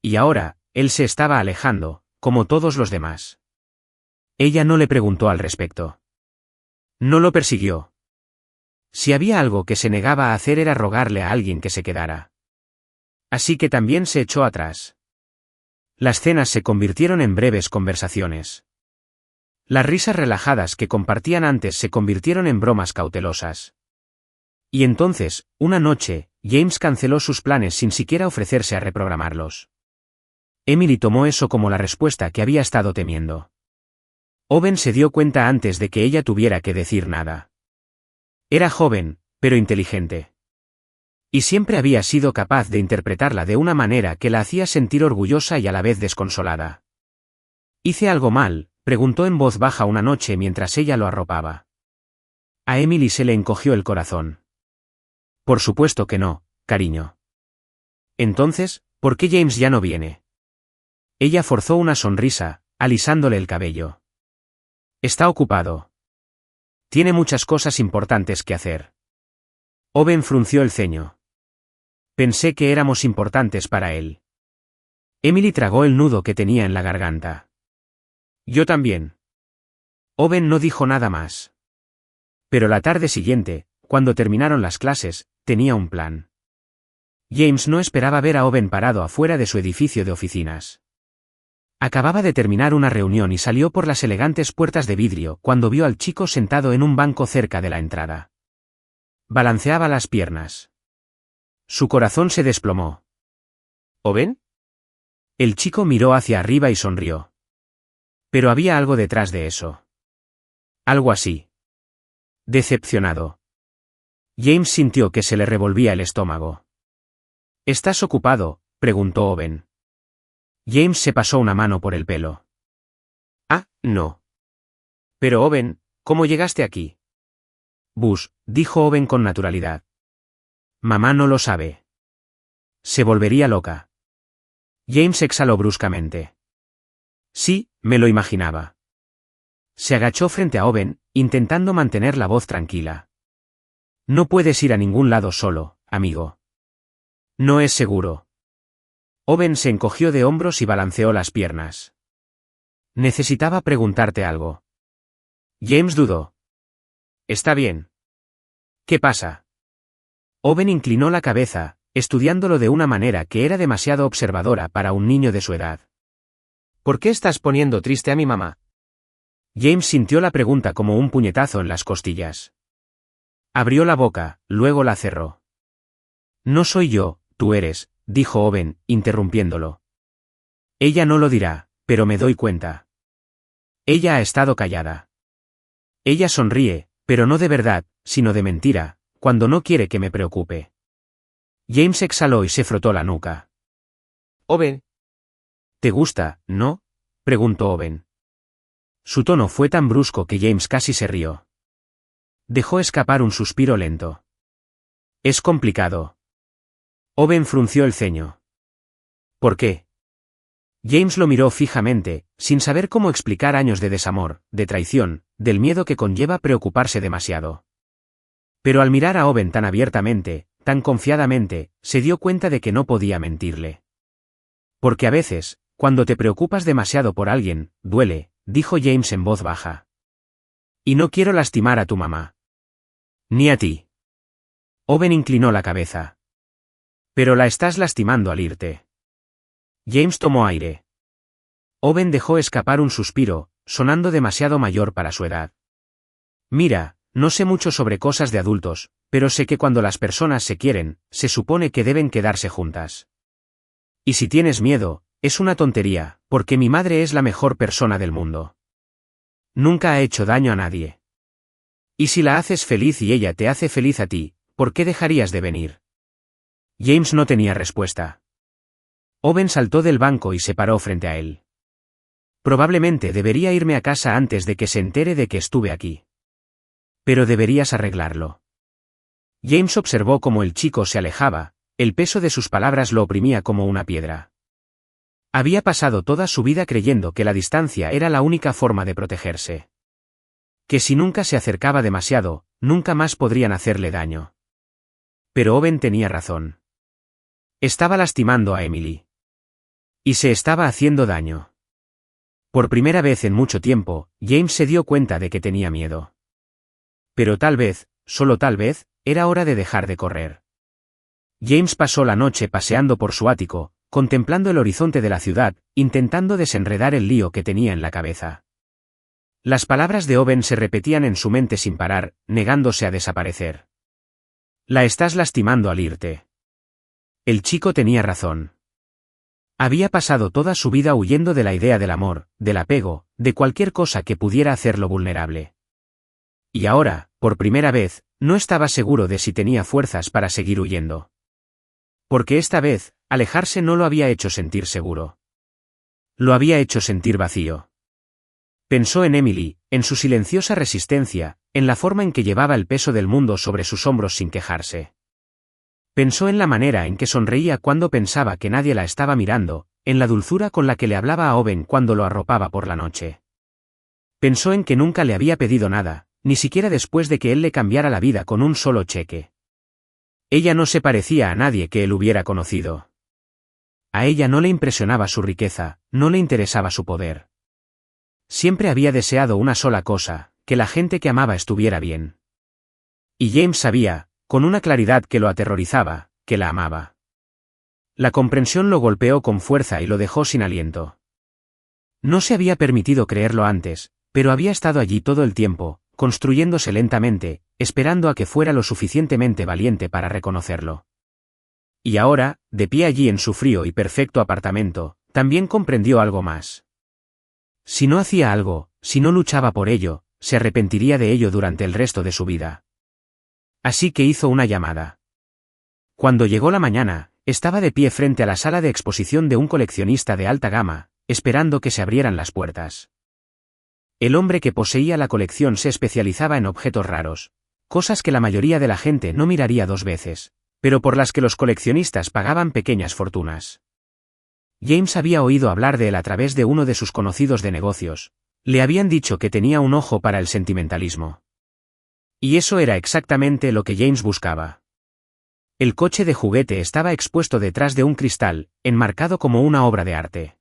Y ahora, él se estaba alejando, como todos los demás. Ella no le preguntó al respecto. No lo persiguió. Si había algo que se negaba a hacer era rogarle a alguien que se quedara. Así que también se echó atrás. Las cenas se convirtieron en breves conversaciones. Las risas relajadas que compartían antes se convirtieron en bromas cautelosas. Y entonces, una noche, James canceló sus planes sin siquiera ofrecerse a reprogramarlos. Emily tomó eso como la respuesta que había estado temiendo. Owen se dio cuenta antes de que ella tuviera que decir nada. Era joven, pero inteligente. Y siempre había sido capaz de interpretarla de una manera que la hacía sentir orgullosa y a la vez desconsolada. Hice algo mal, Preguntó en voz baja una noche mientras ella lo arropaba. A Emily se le encogió el corazón. Por supuesto que no, cariño. Entonces, ¿por qué James ya no viene? Ella forzó una sonrisa, alisándole el cabello. Está ocupado. Tiene muchas cosas importantes que hacer. Owen frunció el ceño. Pensé que éramos importantes para él. Emily tragó el nudo que tenía en la garganta. Yo también. Owen no dijo nada más. Pero la tarde siguiente, cuando terminaron las clases, tenía un plan. James no esperaba ver a Owen parado afuera de su edificio de oficinas. Acababa de terminar una reunión y salió por las elegantes puertas de vidrio cuando vio al chico sentado en un banco cerca de la entrada. Balanceaba las piernas. Su corazón se desplomó. ¿Owen? El chico miró hacia arriba y sonrió. Pero había algo detrás de eso. Algo así. Decepcionado. James sintió que se le revolvía el estómago. ¿Estás ocupado?, preguntó Owen. James se pasó una mano por el pelo. Ah, no. Pero Owen, ¿cómo llegaste aquí? Dijo Owen con naturalidad. Mamá no lo sabe. Se volvería loca. James exhaló bruscamente. Sí, me lo imaginaba. Se agachó frente a Owen, intentando mantener la voz tranquila. No puedes ir a ningún lado solo, amigo. No es seguro. Owen se encogió de hombros y balanceó las piernas. Necesitaba preguntarte algo. James dudó. Está bien. ¿Qué pasa? Owen inclinó la cabeza, estudiándolo de una manera que era demasiado observadora para un niño de su edad. ¿Por qué estás poniendo triste a mi mamá? James sintió la pregunta como un puñetazo en las costillas. Abrió la boca, luego la cerró. No soy yo, tú eres, dijo Owen, interrumpiéndolo. Ella no lo dirá, pero me doy cuenta. Ella ha estado callada. Ella sonríe, pero no de verdad, sino de mentira, cuando no quiere que me preocupe. James exhaló y se frotó la nuca. Owen. ¿Te gusta, no? Preguntó Owen. Su tono fue tan brusco que James casi se rió. Dejó escapar un suspiro lento. Es complicado. Owen frunció el ceño. ¿Por qué? James lo miró fijamente, sin saber cómo explicar años de desamor, de traición, del miedo que conlleva preocuparse demasiado. Pero al mirar a Owen tan abiertamente, tan confiadamente, se dio cuenta de que no podía mentirle. Porque a veces, cuando te preocupas demasiado por alguien, duele, dijo James en voz baja. Y no quiero lastimar a tu mamá. Ni a ti. Owen inclinó la cabeza. Pero la estás lastimando al irte. James tomó aire. Owen dejó escapar un suspiro, sonando demasiado mayor para su edad. Mira, no sé mucho sobre cosas de adultos, pero sé que cuando las personas se quieren, se supone que deben quedarse juntas. Y si tienes miedo, es una tontería, porque mi madre es la mejor persona del mundo. Nunca ha hecho daño a nadie. Y si la haces feliz y ella te hace feliz a ti, ¿por qué dejarías de venir? James no tenía respuesta. Owen saltó del banco y se paró frente a él. Probablemente debería irme a casa antes de que se entere de que estuve aquí. Pero deberías arreglarlo. James observó cómo el chico se alejaba, el peso de sus palabras lo oprimía como una piedra. Había pasado toda su vida creyendo que la distancia era la única forma de protegerse. Que si nunca se acercaba demasiado, nunca más podrían hacerle daño. Pero Owen tenía razón. Estaba lastimando a Emily. Y se estaba haciendo daño. Por primera vez en mucho tiempo, James se dio cuenta de que tenía miedo. Pero tal vez, solo tal vez, era hora de dejar de correr. James pasó la noche paseando por su ático, contemplando el horizonte de la ciudad, intentando desenredar el lío que tenía en la cabeza. Las palabras de Owen se repetían en su mente sin parar, negándose a desaparecer. La estás lastimando al irte. El chico tenía razón. Había pasado toda su vida huyendo de la idea del amor, del apego, de cualquier cosa que pudiera hacerlo vulnerable. Y ahora, por primera vez, no estaba seguro de si tenía fuerzas para seguir huyendo. Porque esta vez, alejarse no lo había hecho sentir seguro. Lo había hecho sentir vacío. Pensó en Emily, en su silenciosa resistencia, en la forma en que llevaba el peso del mundo sobre sus hombros sin quejarse. Pensó en la manera en que sonreía cuando pensaba que nadie la estaba mirando, en la dulzura con la que le hablaba a Owen cuando lo arropaba por la noche. Pensó en que nunca le había pedido nada, ni siquiera después de que él le cambiara la vida con un solo cheque. Ella no se parecía a nadie que él hubiera conocido. A ella no le impresionaba su riqueza, no le interesaba su poder. Siempre había deseado una sola cosa, que la gente que amaba estuviera bien. Y James sabía, con una claridad que lo aterrorizaba, que la amaba. La comprensión lo golpeó con fuerza y lo dejó sin aliento. No se había permitido creerlo antes, pero había estado allí todo el tiempo, construyéndose lentamente, esperando a que fuera lo suficientemente valiente para reconocerlo. Y ahora, de pie allí en su frío y perfecto apartamento, también comprendió algo más. Si no hacía algo, si no luchaba por ello, se arrepentiría de ello durante el resto de su vida. Así que hizo una llamada. Cuando llegó la mañana, estaba de pie frente a la sala de exposición de un coleccionista de alta gama, esperando que se abrieran las puertas. El hombre que poseía la colección se especializaba en objetos raros, cosas que la mayoría de la gente no miraría dos veces, pero por las que los coleccionistas pagaban pequeñas fortunas. James había oído hablar de él a través de uno de sus conocidos de negocios. Le habían dicho que tenía un ojo para el sentimentalismo. Y eso era exactamente lo que James buscaba. El coche de juguete estaba expuesto detrás de un cristal, enmarcado como una obra de arte.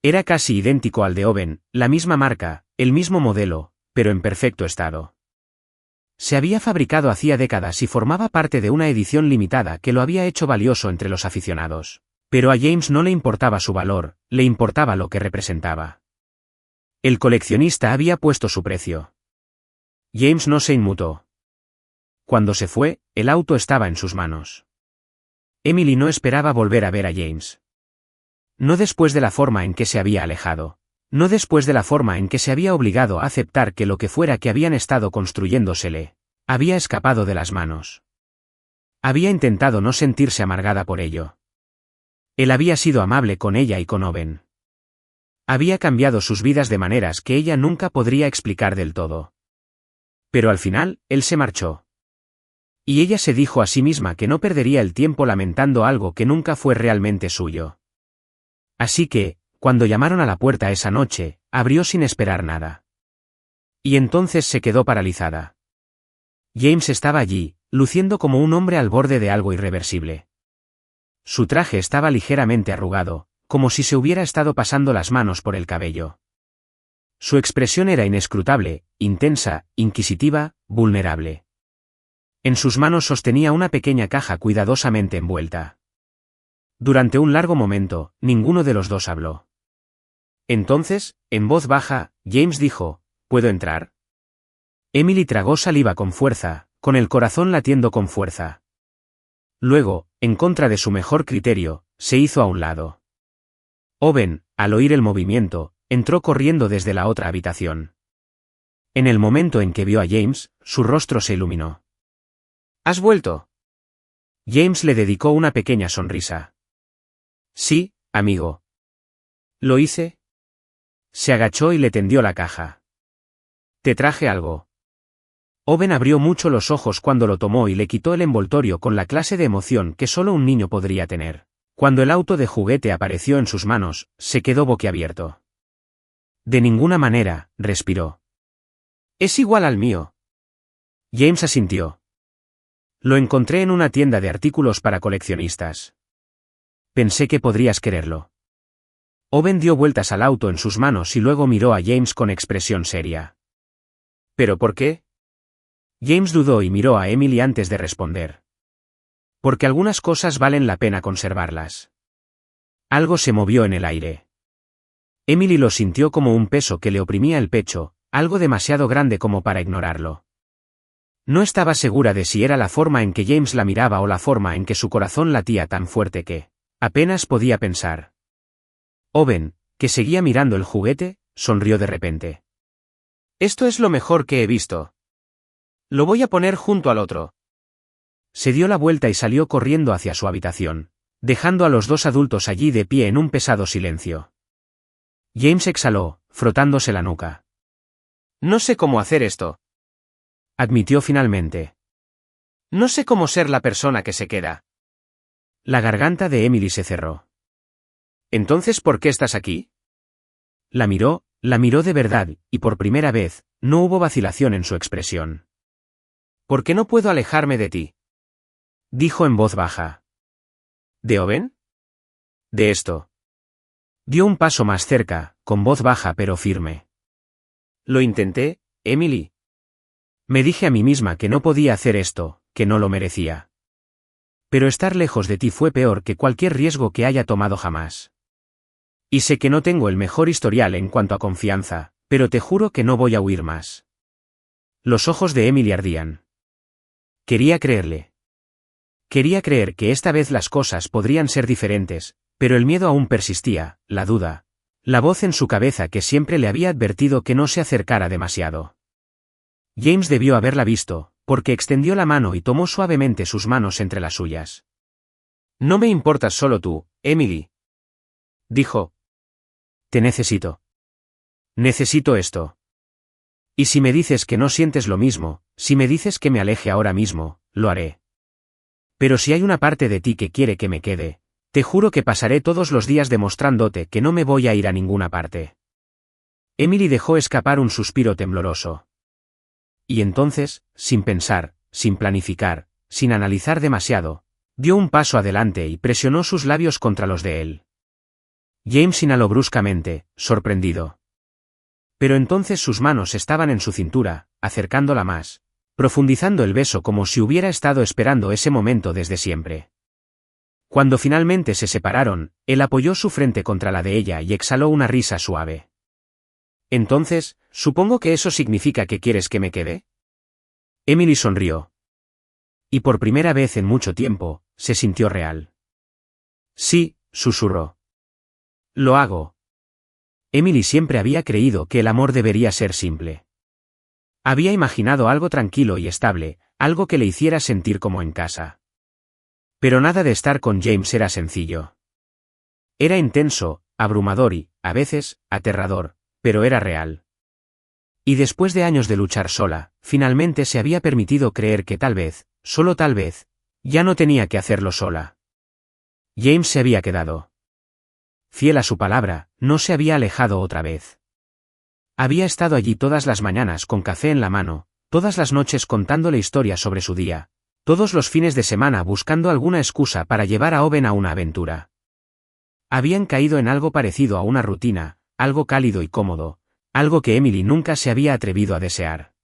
Era casi idéntico al de Owen, la misma marca, el mismo modelo, pero en perfecto estado. Se había fabricado hacía décadas y formaba parte de una edición limitada que lo había hecho valioso entre los aficionados. Pero a James no le importaba su valor, le importaba lo que representaba. El coleccionista había puesto su precio. James no se inmutó. Cuando se fue, el auto estaba en sus manos. Emily no esperaba volver a ver a James. No después de la forma en que se había alejado. No después de la forma en que se había obligado a aceptar que lo que fuera que habían estado construyéndosele había escapado de las manos. Había intentado no sentirse amargada por ello. Él había sido amable con ella y con Owen. Había cambiado sus vidas de maneras que ella nunca podría explicar del todo. Pero al final, él se marchó. Y ella se dijo a sí misma que no perdería el tiempo lamentando algo que nunca fue realmente suyo. Así que, cuando llamaron a la puerta esa noche, abrió sin esperar nada. Y entonces se quedó paralizada. James estaba allí, luciendo como un hombre al borde de algo irreversible. Su traje estaba ligeramente arrugado, como si se hubiera estado pasando las manos por el cabello. Su expresión era inescrutable, intensa, inquisitiva, vulnerable. En sus manos sostenía una pequeña caja cuidadosamente envuelta. Durante un largo momento, ninguno de los dos habló. Entonces, en voz baja, James dijo, ¿puedo entrar? Emily tragó saliva con fuerza, con el corazón latiendo con fuerza. Luego, en contra de su mejor criterio, se hizo a un lado. Owen, al oír el movimiento, entró corriendo desde la otra habitación. En el momento en que vio a James, su rostro se iluminó. ¿Has vuelto? James le dedicó una pequeña sonrisa. Sí, amigo. ¿Lo hice? Se agachó y le tendió la caja. Te traje algo. Owen abrió mucho los ojos cuando lo tomó y le quitó el envoltorio con la clase de emoción que solo un niño podría tener. Cuando el auto de juguete apareció en sus manos, se quedó boquiabierto. De ninguna manera, respiró. Es igual al mío. James asintió. Lo encontré en una tienda de artículos para coleccionistas. Pensé que podrías quererlo. Owen dio vueltas al auto en sus manos y luego miró a James con expresión seria. ¿Pero por qué? James dudó y miró a Emily antes de responder. Porque algunas cosas valen la pena conservarlas. Algo se movió en el aire. Emily lo sintió como un peso que le oprimía el pecho, algo demasiado grande como para ignorarlo. No estaba segura de si era la forma en que James la miraba o la forma en que su corazón latía tan fuerte que apenas podía pensar. Owen, que seguía mirando el juguete, sonrió de repente. Esto es lo mejor que he visto. Lo voy a poner junto al otro. Se dio la vuelta y salió corriendo hacia su habitación, dejando a los dos adultos allí de pie en un pesado silencio. James exhaló, frotándose la nuca. No sé cómo hacer esto, admitió finalmente. No sé cómo ser la persona que se queda. La garganta de Emily se cerró. ¿Entonces por qué estás aquí? La miró de verdad, y por primera vez, no hubo vacilación en su expresión. ¿Por qué no puedo alejarme de ti? Dijo en voz baja. ¿De Owen? De esto. Dio un paso más cerca, con voz baja pero firme. Lo intenté, Emily. Me dije a mí misma que no podía hacer esto, que no lo merecía. Pero estar lejos de ti fue peor que cualquier riesgo que haya tomado jamás. Y sé que no tengo el mejor historial en cuanto a confianza, pero te juro que no voy a huir más. Los ojos de Emily ardían. Quería creerle. Quería creer que esta vez las cosas podrían ser diferentes, pero el miedo aún persistía, la duda. La voz en su cabeza que siempre le había advertido que no se acercara demasiado. James debió haberla visto, porque extendió la mano y tomó suavemente sus manos entre las suyas. No me importas solo tú, Emily, dijo. Te necesito. Necesito esto. Y si me dices que no sientes lo mismo, si me dices que me aleje ahora mismo, lo haré. Pero si hay una parte de ti que quiere que me quede, te juro que pasaré todos los días demostrándote que no me voy a ir a ninguna parte. Emily dejó escapar un suspiro tembloroso. Y entonces, sin pensar, sin planificar, sin analizar demasiado, dio un paso adelante y presionó sus labios contra los de él. James inhaló bruscamente, sorprendido. Pero entonces sus manos estaban en su cintura, acercándola más, profundizando el beso como si hubiera estado esperando ese momento desde siempre. Cuando finalmente se separaron, él apoyó su frente contra la de ella y exhaló una risa suave. Entonces, supongo que eso significa que quieres que me quede. Emily sonrió. Y por primera vez en mucho tiempo, se sintió real. Sí, susurró. Lo hago. Emily siempre había creído que el amor debería ser simple. Había imaginado algo tranquilo y estable, algo que le hiciera sentir como en casa. Pero nada de estar con James era sencillo. Era intenso, abrumador y, a veces, aterrador, pero era real. Y después de años de luchar sola, finalmente se había permitido creer que tal vez, solo tal vez, ya no tenía que hacerlo sola. James se había quedado. Fiel a su palabra, no se había alejado otra vez. Había estado allí todas las mañanas con café en la mano, todas las noches contándole historias sobre su día, todos los fines de semana buscando alguna excusa para llevar a Owen a una aventura. Habían caído en algo parecido a una rutina, algo cálido y cómodo, algo que Emily nunca se había atrevido a desear.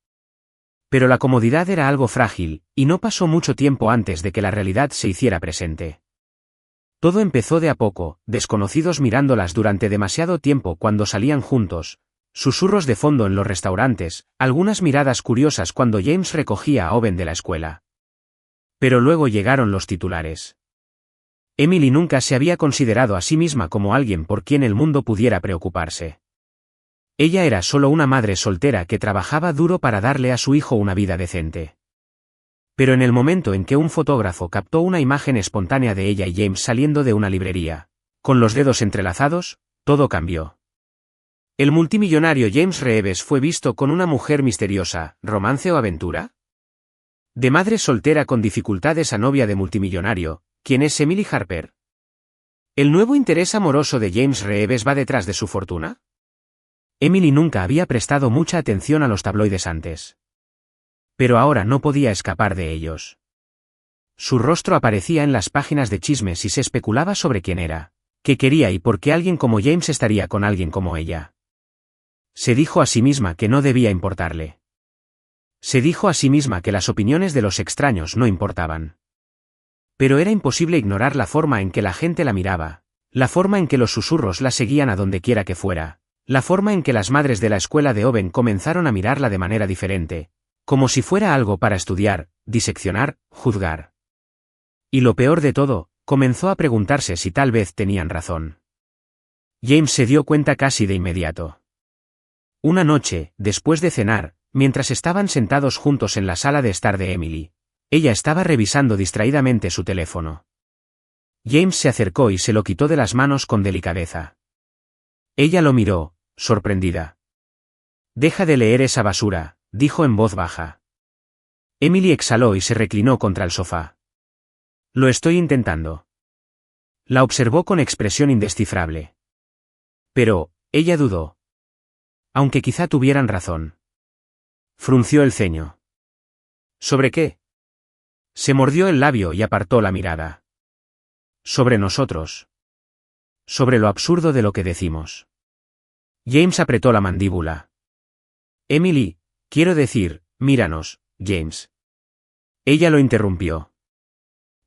Pero la comodidad era algo frágil, y no pasó mucho tiempo antes de que la realidad se hiciera presente. Todo empezó de a poco, desconocidos mirándolas durante demasiado tiempo cuando salían juntos, susurros de fondo en los restaurantes, algunas miradas curiosas cuando James recogía a Owen de la escuela. Pero luego llegaron los titulares. Emily nunca se había considerado a sí misma como alguien por quien el mundo pudiera preocuparse. Ella era solo una madre soltera que trabajaba duro para darle a su hijo una vida decente. Pero en el momento en que un fotógrafo captó una imagen espontánea de ella y James saliendo de una librería, con los dedos entrelazados, todo cambió. ¿El multimillonario James Reeves fue visto con una mujer misteriosa, romance o aventura? De madre soltera con dificultades a novia de multimillonario, ¿quién es Emily Harper? ¿El nuevo interés amoroso de James Reeves va detrás de su fortuna? Emily nunca había prestado mucha atención a los tabloides antes. Pero ahora no podía escapar de ellos. Su rostro aparecía en las páginas de chismes y se especulaba sobre quién era, qué quería y por qué alguien como James estaría con alguien como ella. Se dijo a sí misma que no debía importarle. Se dijo a sí misma que las opiniones de los extraños no importaban. Pero era imposible ignorar la forma en que la gente la miraba, la forma en que los susurros la seguían a donde quiera que fuera, la forma en que las madres de la escuela de Owen comenzaron a mirarla de manera diferente, como si fuera algo para estudiar, diseccionar, juzgar. Y lo peor de todo, comenzó a preguntarse si tal vez tenían razón. James se dio cuenta casi de inmediato. Una noche, después de cenar, mientras estaban sentados juntos en la sala de estar de Emily, ella estaba revisando distraídamente su teléfono. James se acercó y se lo quitó de las manos con delicadeza. Ella lo miró, sorprendida. Deja de leer esa basura, dijo en voz baja. Emily exhaló y se reclinó contra el sofá. Lo estoy intentando. La observó con expresión indescifrable. Pero, ella dudó. Aunque quizá tuvieran razón. Frunció el ceño. ¿Sobre qué? Se mordió el labio y apartó la mirada. Sobre nosotros. Sobre lo absurdo de lo que decimos. James apretó la mandíbula. Emily, quiero decir, míranos, James. Ella lo interrumpió.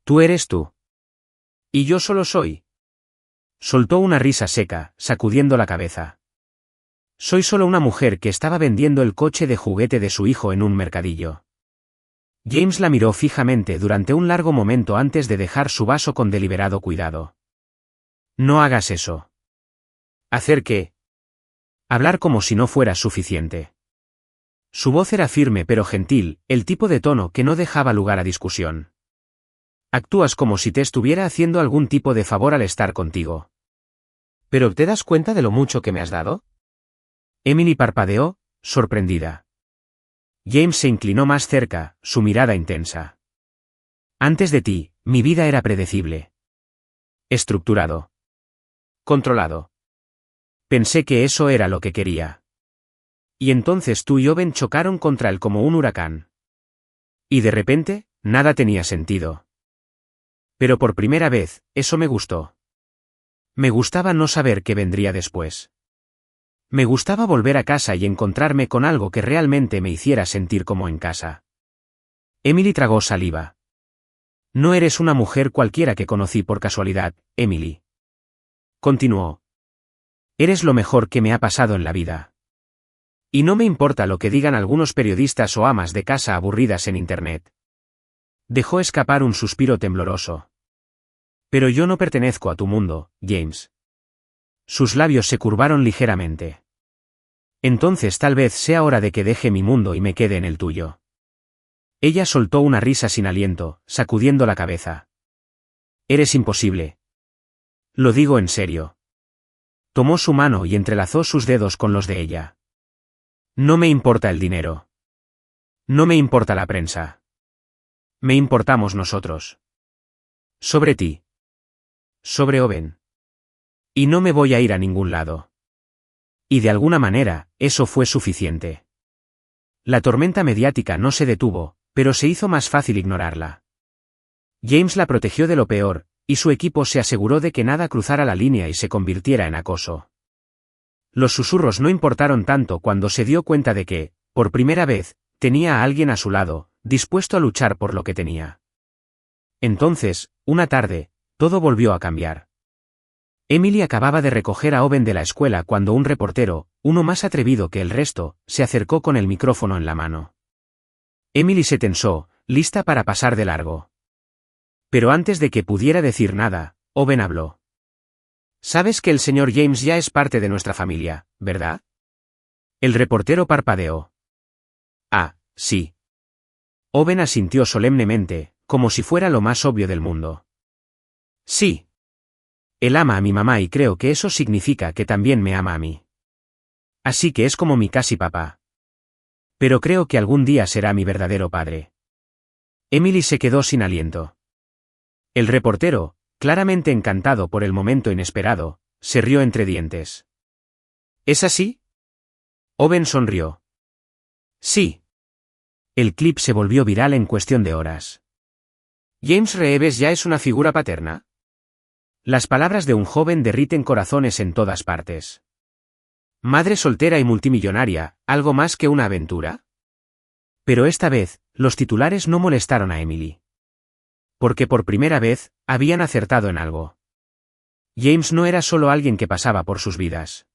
Tú eres tú. Y yo solo soy. Soltó una risa seca, sacudiendo la cabeza. Soy solo una mujer que estaba vendiendo el coche de juguete de su hijo en un mercadillo. James la miró fijamente durante un largo momento antes de dejar su vaso con deliberado cuidado. No hagas eso. ¿Hacer qué? Hablar como si no fuera suficiente. Su voz era firme pero gentil, el tipo de tono que no dejaba lugar a discusión. Actúas como si te estuviera haciendo algún tipo de favor al estar contigo. ¿Pero te das cuenta de lo mucho que me has dado? Emily parpadeó, sorprendida. James se inclinó más cerca, su mirada intensa. Antes de ti, mi vida era predecible. Estructurado. Controlado. Pensé que eso era lo que quería. Y entonces tú y Owen chocaron contra él como un huracán. Y de repente, nada tenía sentido. Pero por primera vez, eso me gustó. Me gustaba no saber qué vendría después. Me gustaba volver a casa y encontrarme con algo que realmente me hiciera sentir como en casa. Emily tragó saliva. No eres una mujer cualquiera que conocí por casualidad, Emily. Continuó. Eres lo mejor que me ha pasado en la vida. Y no me importa lo que digan algunos periodistas o amas de casa aburridas en Internet. Dejó escapar un suspiro tembloroso. Pero yo no pertenezco a tu mundo, James. Sus labios se curvaron ligeramente. Entonces tal vez sea hora de que deje mi mundo y me quede en el tuyo. Ella soltó una risa sin aliento, sacudiendo la cabeza. Eres imposible. Lo digo en serio. Tomó su mano y entrelazó sus dedos con los de ella. No me importa el dinero. No me importa la prensa. Me importamos nosotros. Sobre ti. Sobre Owen. Y no me voy a ir a ningún lado. Y de alguna manera, eso fue suficiente. La tormenta mediática no se detuvo, pero se hizo más fácil ignorarla. James la protegió de lo peor, y su equipo se aseguró de que nada cruzara la línea y se convirtiera en acoso. Los susurros no importaron tanto cuando se dio cuenta de que, por primera vez, tenía a alguien a su lado, dispuesto a luchar por lo que tenía. Entonces, una tarde, todo volvió a cambiar. Emily acababa de recoger a Owen de la escuela cuando un reportero, uno más atrevido que el resto, se acercó con el micrófono en la mano. Emily se tensó, lista para pasar de largo. Pero antes de que pudiera decir nada, Owen habló. Sabes que el señor James ya es parte de nuestra familia, ¿verdad? El reportero parpadeó. Ah, sí. Owen asintió solemnemente, como si fuera lo más obvio del mundo. Sí. Él ama a mi mamá y creo que eso significa que también me ama a mí. Así que es como mi casi papá. Pero creo que algún día será mi verdadero padre. Emily se quedó sin aliento. El reportero, claramente encantado por el momento inesperado, se rió entre dientes. ¿Es así? Owen sonrió. Sí. El clip se volvió viral en cuestión de horas. ¿James Reeves ya es una figura paterna? Las palabras de un joven derriten corazones en todas partes. Madre soltera y multimillonaria, ¿algo más que una aventura? Pero esta vez, los titulares no molestaron a Emily. Porque por primera vez, habían acertado en algo. James no era solo alguien que pasaba por sus vidas.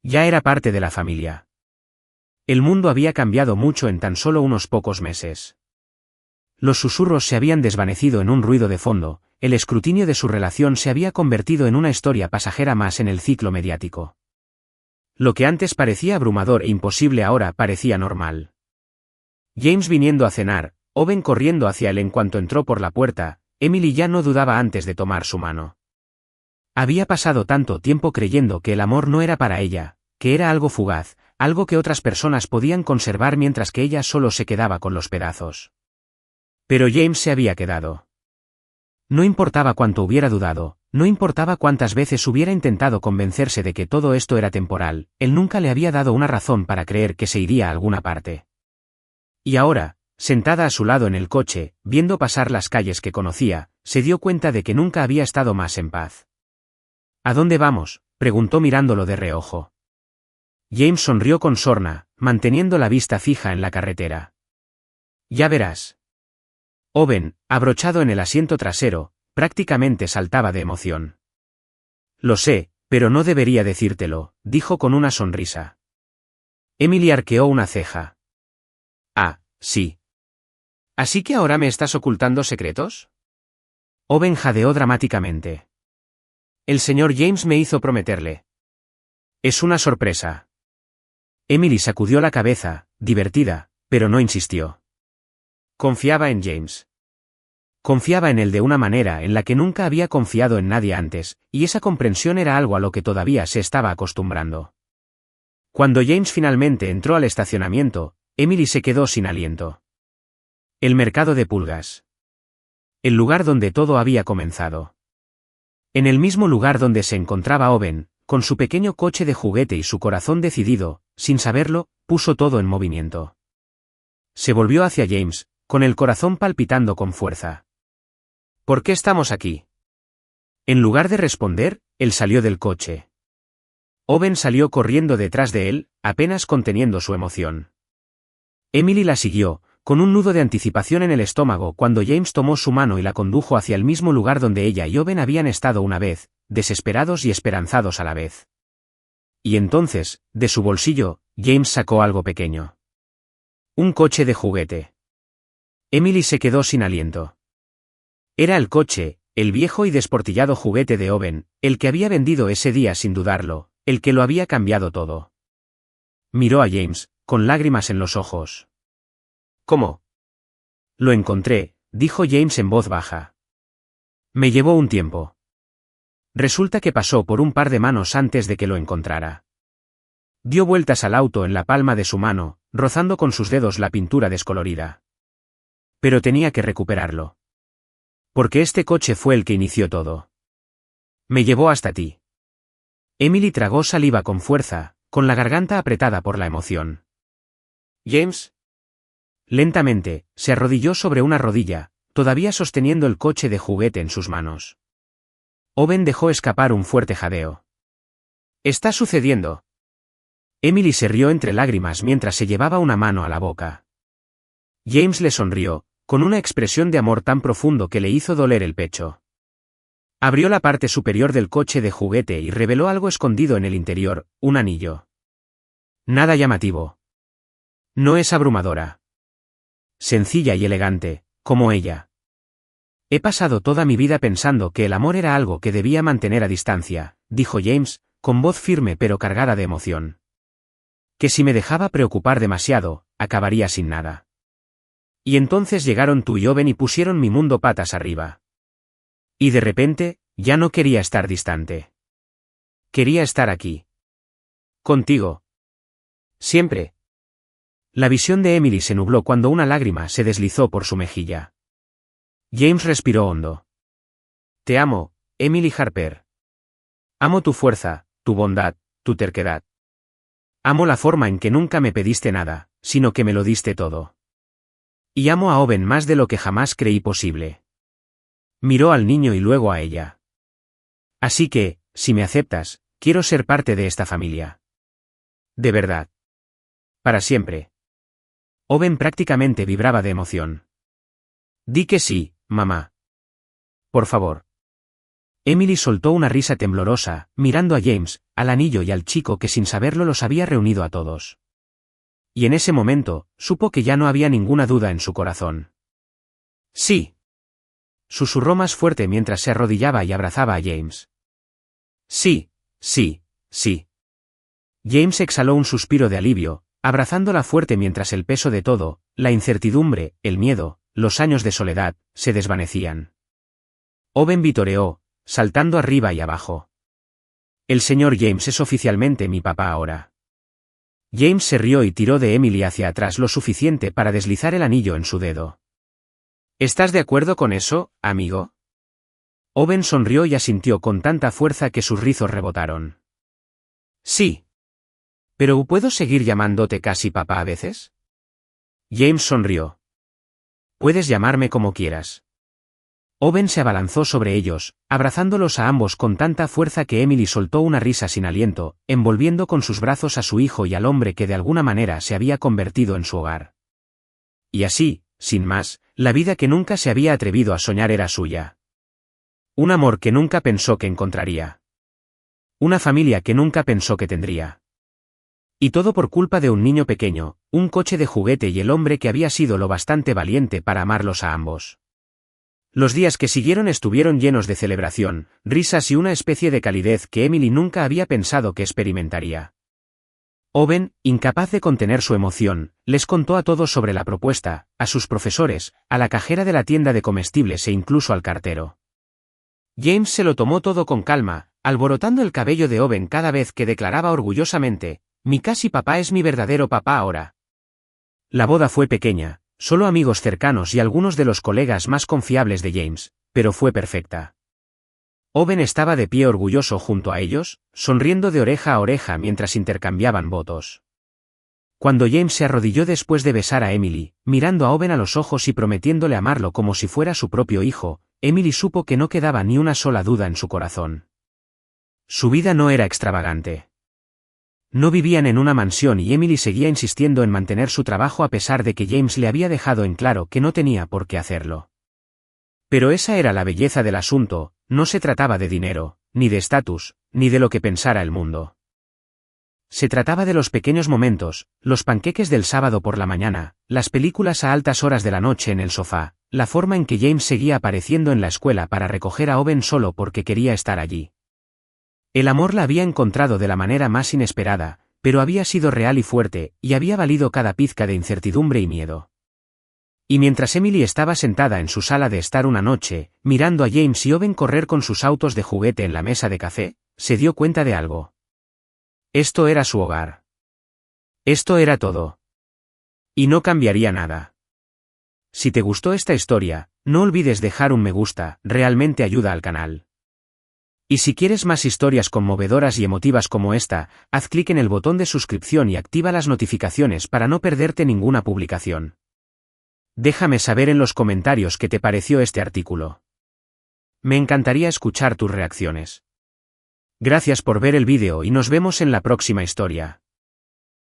Ya era parte de la familia. El mundo había cambiado mucho en tan solo unos pocos meses. Los susurros se habían desvanecido en un ruido de fondo, el escrutinio de su relación se había convertido en una historia pasajera más en el ciclo mediático. Lo que antes parecía abrumador e imposible ahora parecía normal. James viniendo a cenar, Owen corriendo hacia él en cuanto entró por la puerta, Emily ya no dudaba antes de tomar su mano. Había pasado tanto tiempo creyendo que el amor no era para ella, que era algo fugaz, algo que otras personas podían conservar mientras que ella solo se quedaba con los pedazos. Pero James se había quedado. No importaba cuánto hubiera dudado, no importaba cuántas veces hubiera intentado convencerse de que todo esto era temporal, él nunca le había dado una razón para creer que se iría a alguna parte. Y ahora, sentada a su lado en el coche, viendo pasar las calles que conocía, se dio cuenta de que nunca había estado más en paz. ¿A dónde vamos?, preguntó mirándolo de reojo. James sonrió con sorna, manteniendo la vista fija en la carretera. Ya verás. Owen, abrochado en el asiento trasero, prácticamente saltaba de emoción. Lo sé, pero no debería decírtelo, dijo con una sonrisa. Emily arqueó una ceja. Ah, sí. ¿Así que ahora me estás ocultando secretos? Owen jadeó dramáticamente. El señor James me hizo prometerle. Es una sorpresa. Emily sacudió la cabeza, divertida, pero no insistió. Confiaba en James. Confiaba en él de una manera en la que nunca había confiado en nadie antes, y esa comprensión era algo a lo que todavía se estaba acostumbrando. Cuando James finalmente entró al estacionamiento, Emily se quedó sin aliento. El mercado de pulgas. El lugar donde todo había comenzado. En el mismo lugar donde se encontraba Owen, con su pequeño coche de juguete y su corazón decidido, sin saberlo, puso todo en movimiento. Se volvió hacia James, con el corazón palpitando con fuerza. ¿Por qué estamos aquí? En lugar de responder, él salió del coche. Owen salió corriendo detrás de él, apenas conteniendo su emoción. Emily la siguió, con un nudo de anticipación en el estómago cuando James tomó su mano y la condujo hacia el mismo lugar donde ella y Owen habían estado una vez, desesperados y esperanzados a la vez. Y entonces, de su bolsillo, James sacó algo pequeño. Un coche de juguete. Emily se quedó sin aliento. Era el coche, el viejo y desportillado juguete de Owen, el que había vendido ese día sin dudarlo, el que lo había cambiado todo. Miró a James, con lágrimas en los ojos. ¿Cómo? Lo encontré, dijo James en voz baja. Me llevó un tiempo. Resulta que pasó por un par de manos antes de que lo encontrara. Dio vueltas al auto en la palma de su mano, rozando con sus dedos la pintura descolorida. Pero tenía que recuperarlo. Porque este coche fue el que inició todo. Me llevó hasta ti. Emily tragó saliva con fuerza, con la garganta apretada por la emoción. James. Lentamente, se arrodilló sobre una rodilla, todavía sosteniendo el coche de juguete en sus manos. Owen dejó escapar un fuerte jadeo. ¿Está sucediendo? Emily se rió entre lágrimas mientras se llevaba una mano a la boca. James le sonrió, con una expresión de amor tan profundo que le hizo doler el pecho. Abrió la parte superior del coche de juguete y reveló algo escondido en el interior, un anillo. Nada llamativo. No es abrumadora. Sencilla y elegante, como ella. He pasado toda mi vida pensando que el amor era algo que debía mantener a distancia, dijo James, con voz firme pero cargada de emoción. Que si me dejaba preocupar demasiado, acabaría sin nada. Y entonces llegaron tú y Owen y pusieron mi mundo patas arriba. Y de repente, ya no quería estar distante. Quería estar aquí. Contigo. Siempre. La visión de Emily se nubló cuando una lágrima se deslizó por su mejilla. James respiró hondo. Te amo, Emily Harper. Amo tu fuerza, tu bondad, tu terquedad. Amo la forma en que nunca me pediste nada, sino que me lo diste todo. Y amo a Owen más de lo que jamás creí posible. Miró al niño y luego a ella. Así que, si me aceptas, quiero ser parte de esta familia. De verdad. Para siempre. Owen prácticamente vibraba de emoción. Di que sí, mamá. Por favor. Emily soltó una risa temblorosa, mirando a James, al anillo y al chico que sin saberlo los había reunido a todos. Y en ese momento, supo que ya no había ninguna duda en su corazón. Sí. Susurró más fuerte mientras se arrodillaba y abrazaba a James. Sí, sí, sí. James exhaló un suspiro de alivio, abrazándola fuerte mientras el peso de todo, la incertidumbre, el miedo, los años de soledad, se desvanecían. Owen vitoreó, saltando arriba y abajo. El señor James es oficialmente mi papá ahora. James se rió y tiró de Emily hacia atrás lo suficiente para deslizar el anillo en su dedo. ¿Estás de acuerdo con eso, amigo? Owen sonrió y asintió con tanta fuerza que sus rizos rebotaron. Sí. ¿Pero puedo seguir llamándote casi papá a veces? James sonrió. Puedes llamarme como quieras. Owen se abalanzó sobre ellos, abrazándolos a ambos con tanta fuerza que Emily soltó una risa sin aliento, envolviendo con sus brazos a su hijo y al hombre que de alguna manera se había convertido en su hogar. Y así, sin más, la vida que nunca se había atrevido a soñar era suya. Un amor que nunca pensó que encontraría. Una familia que nunca pensó que tendría. Y todo por culpa de un niño pequeño, un coche de juguete y el hombre que había sido lo bastante valiente para amarlos a ambos. Los días que siguieron estuvieron llenos de celebración, risas y una especie de calidez que Emily nunca había pensado que experimentaría. Owen, incapaz de contener su emoción, les contó a todos sobre la propuesta, a sus profesores, a la cajera de la tienda de comestibles e incluso al cartero. James se lo tomó todo con calma, alborotando el cabello de Owen cada vez que declaraba orgullosamente: «Mi casi papá es mi verdadero papá ahora». La boda fue pequeña, solo amigos cercanos y algunos de los colegas más confiables de James, pero fue perfecta. Owen estaba de pie orgulloso junto a ellos, sonriendo de oreja a oreja mientras intercambiaban votos. Cuando James se arrodilló después de besar a Emily, mirando a Owen a los ojos y prometiéndole amarlo como si fuera su propio hijo, Emily supo que no quedaba ni una sola duda en su corazón. Su vida no era extravagante. No vivían en una mansión y Emily seguía insistiendo en mantener su trabajo a pesar de que James le había dejado en claro que no tenía por qué hacerlo. Pero esa era la belleza del asunto, no se trataba de dinero, ni de estatus, ni de lo que pensara el mundo. Se trataba de los pequeños momentos, los panqueques del sábado por la mañana, las películas a altas horas de la noche en el sofá, la forma en que James seguía apareciendo en la escuela para recoger a Owen solo porque quería estar allí. El amor la había encontrado de la manera más inesperada, pero había sido real y fuerte, y había valido cada pizca de incertidumbre y miedo. Y mientras Emily estaba sentada en su sala de estar una noche, mirando a James y Owen correr con sus autos de juguete en la mesa de café, se dio cuenta de algo. Esto era su hogar. Esto era todo. Y no cambiaría nada. Si te gustó esta historia, no olvides dejar un me gusta, realmente ayuda al canal. Y si quieres más historias conmovedoras y emotivas como esta, haz clic en el botón de suscripción y activa las notificaciones para no perderte ninguna publicación. Déjame saber en los comentarios qué te pareció este artículo. Me encantaría escuchar tus reacciones. Gracias por ver el vídeo y nos vemos en la próxima historia.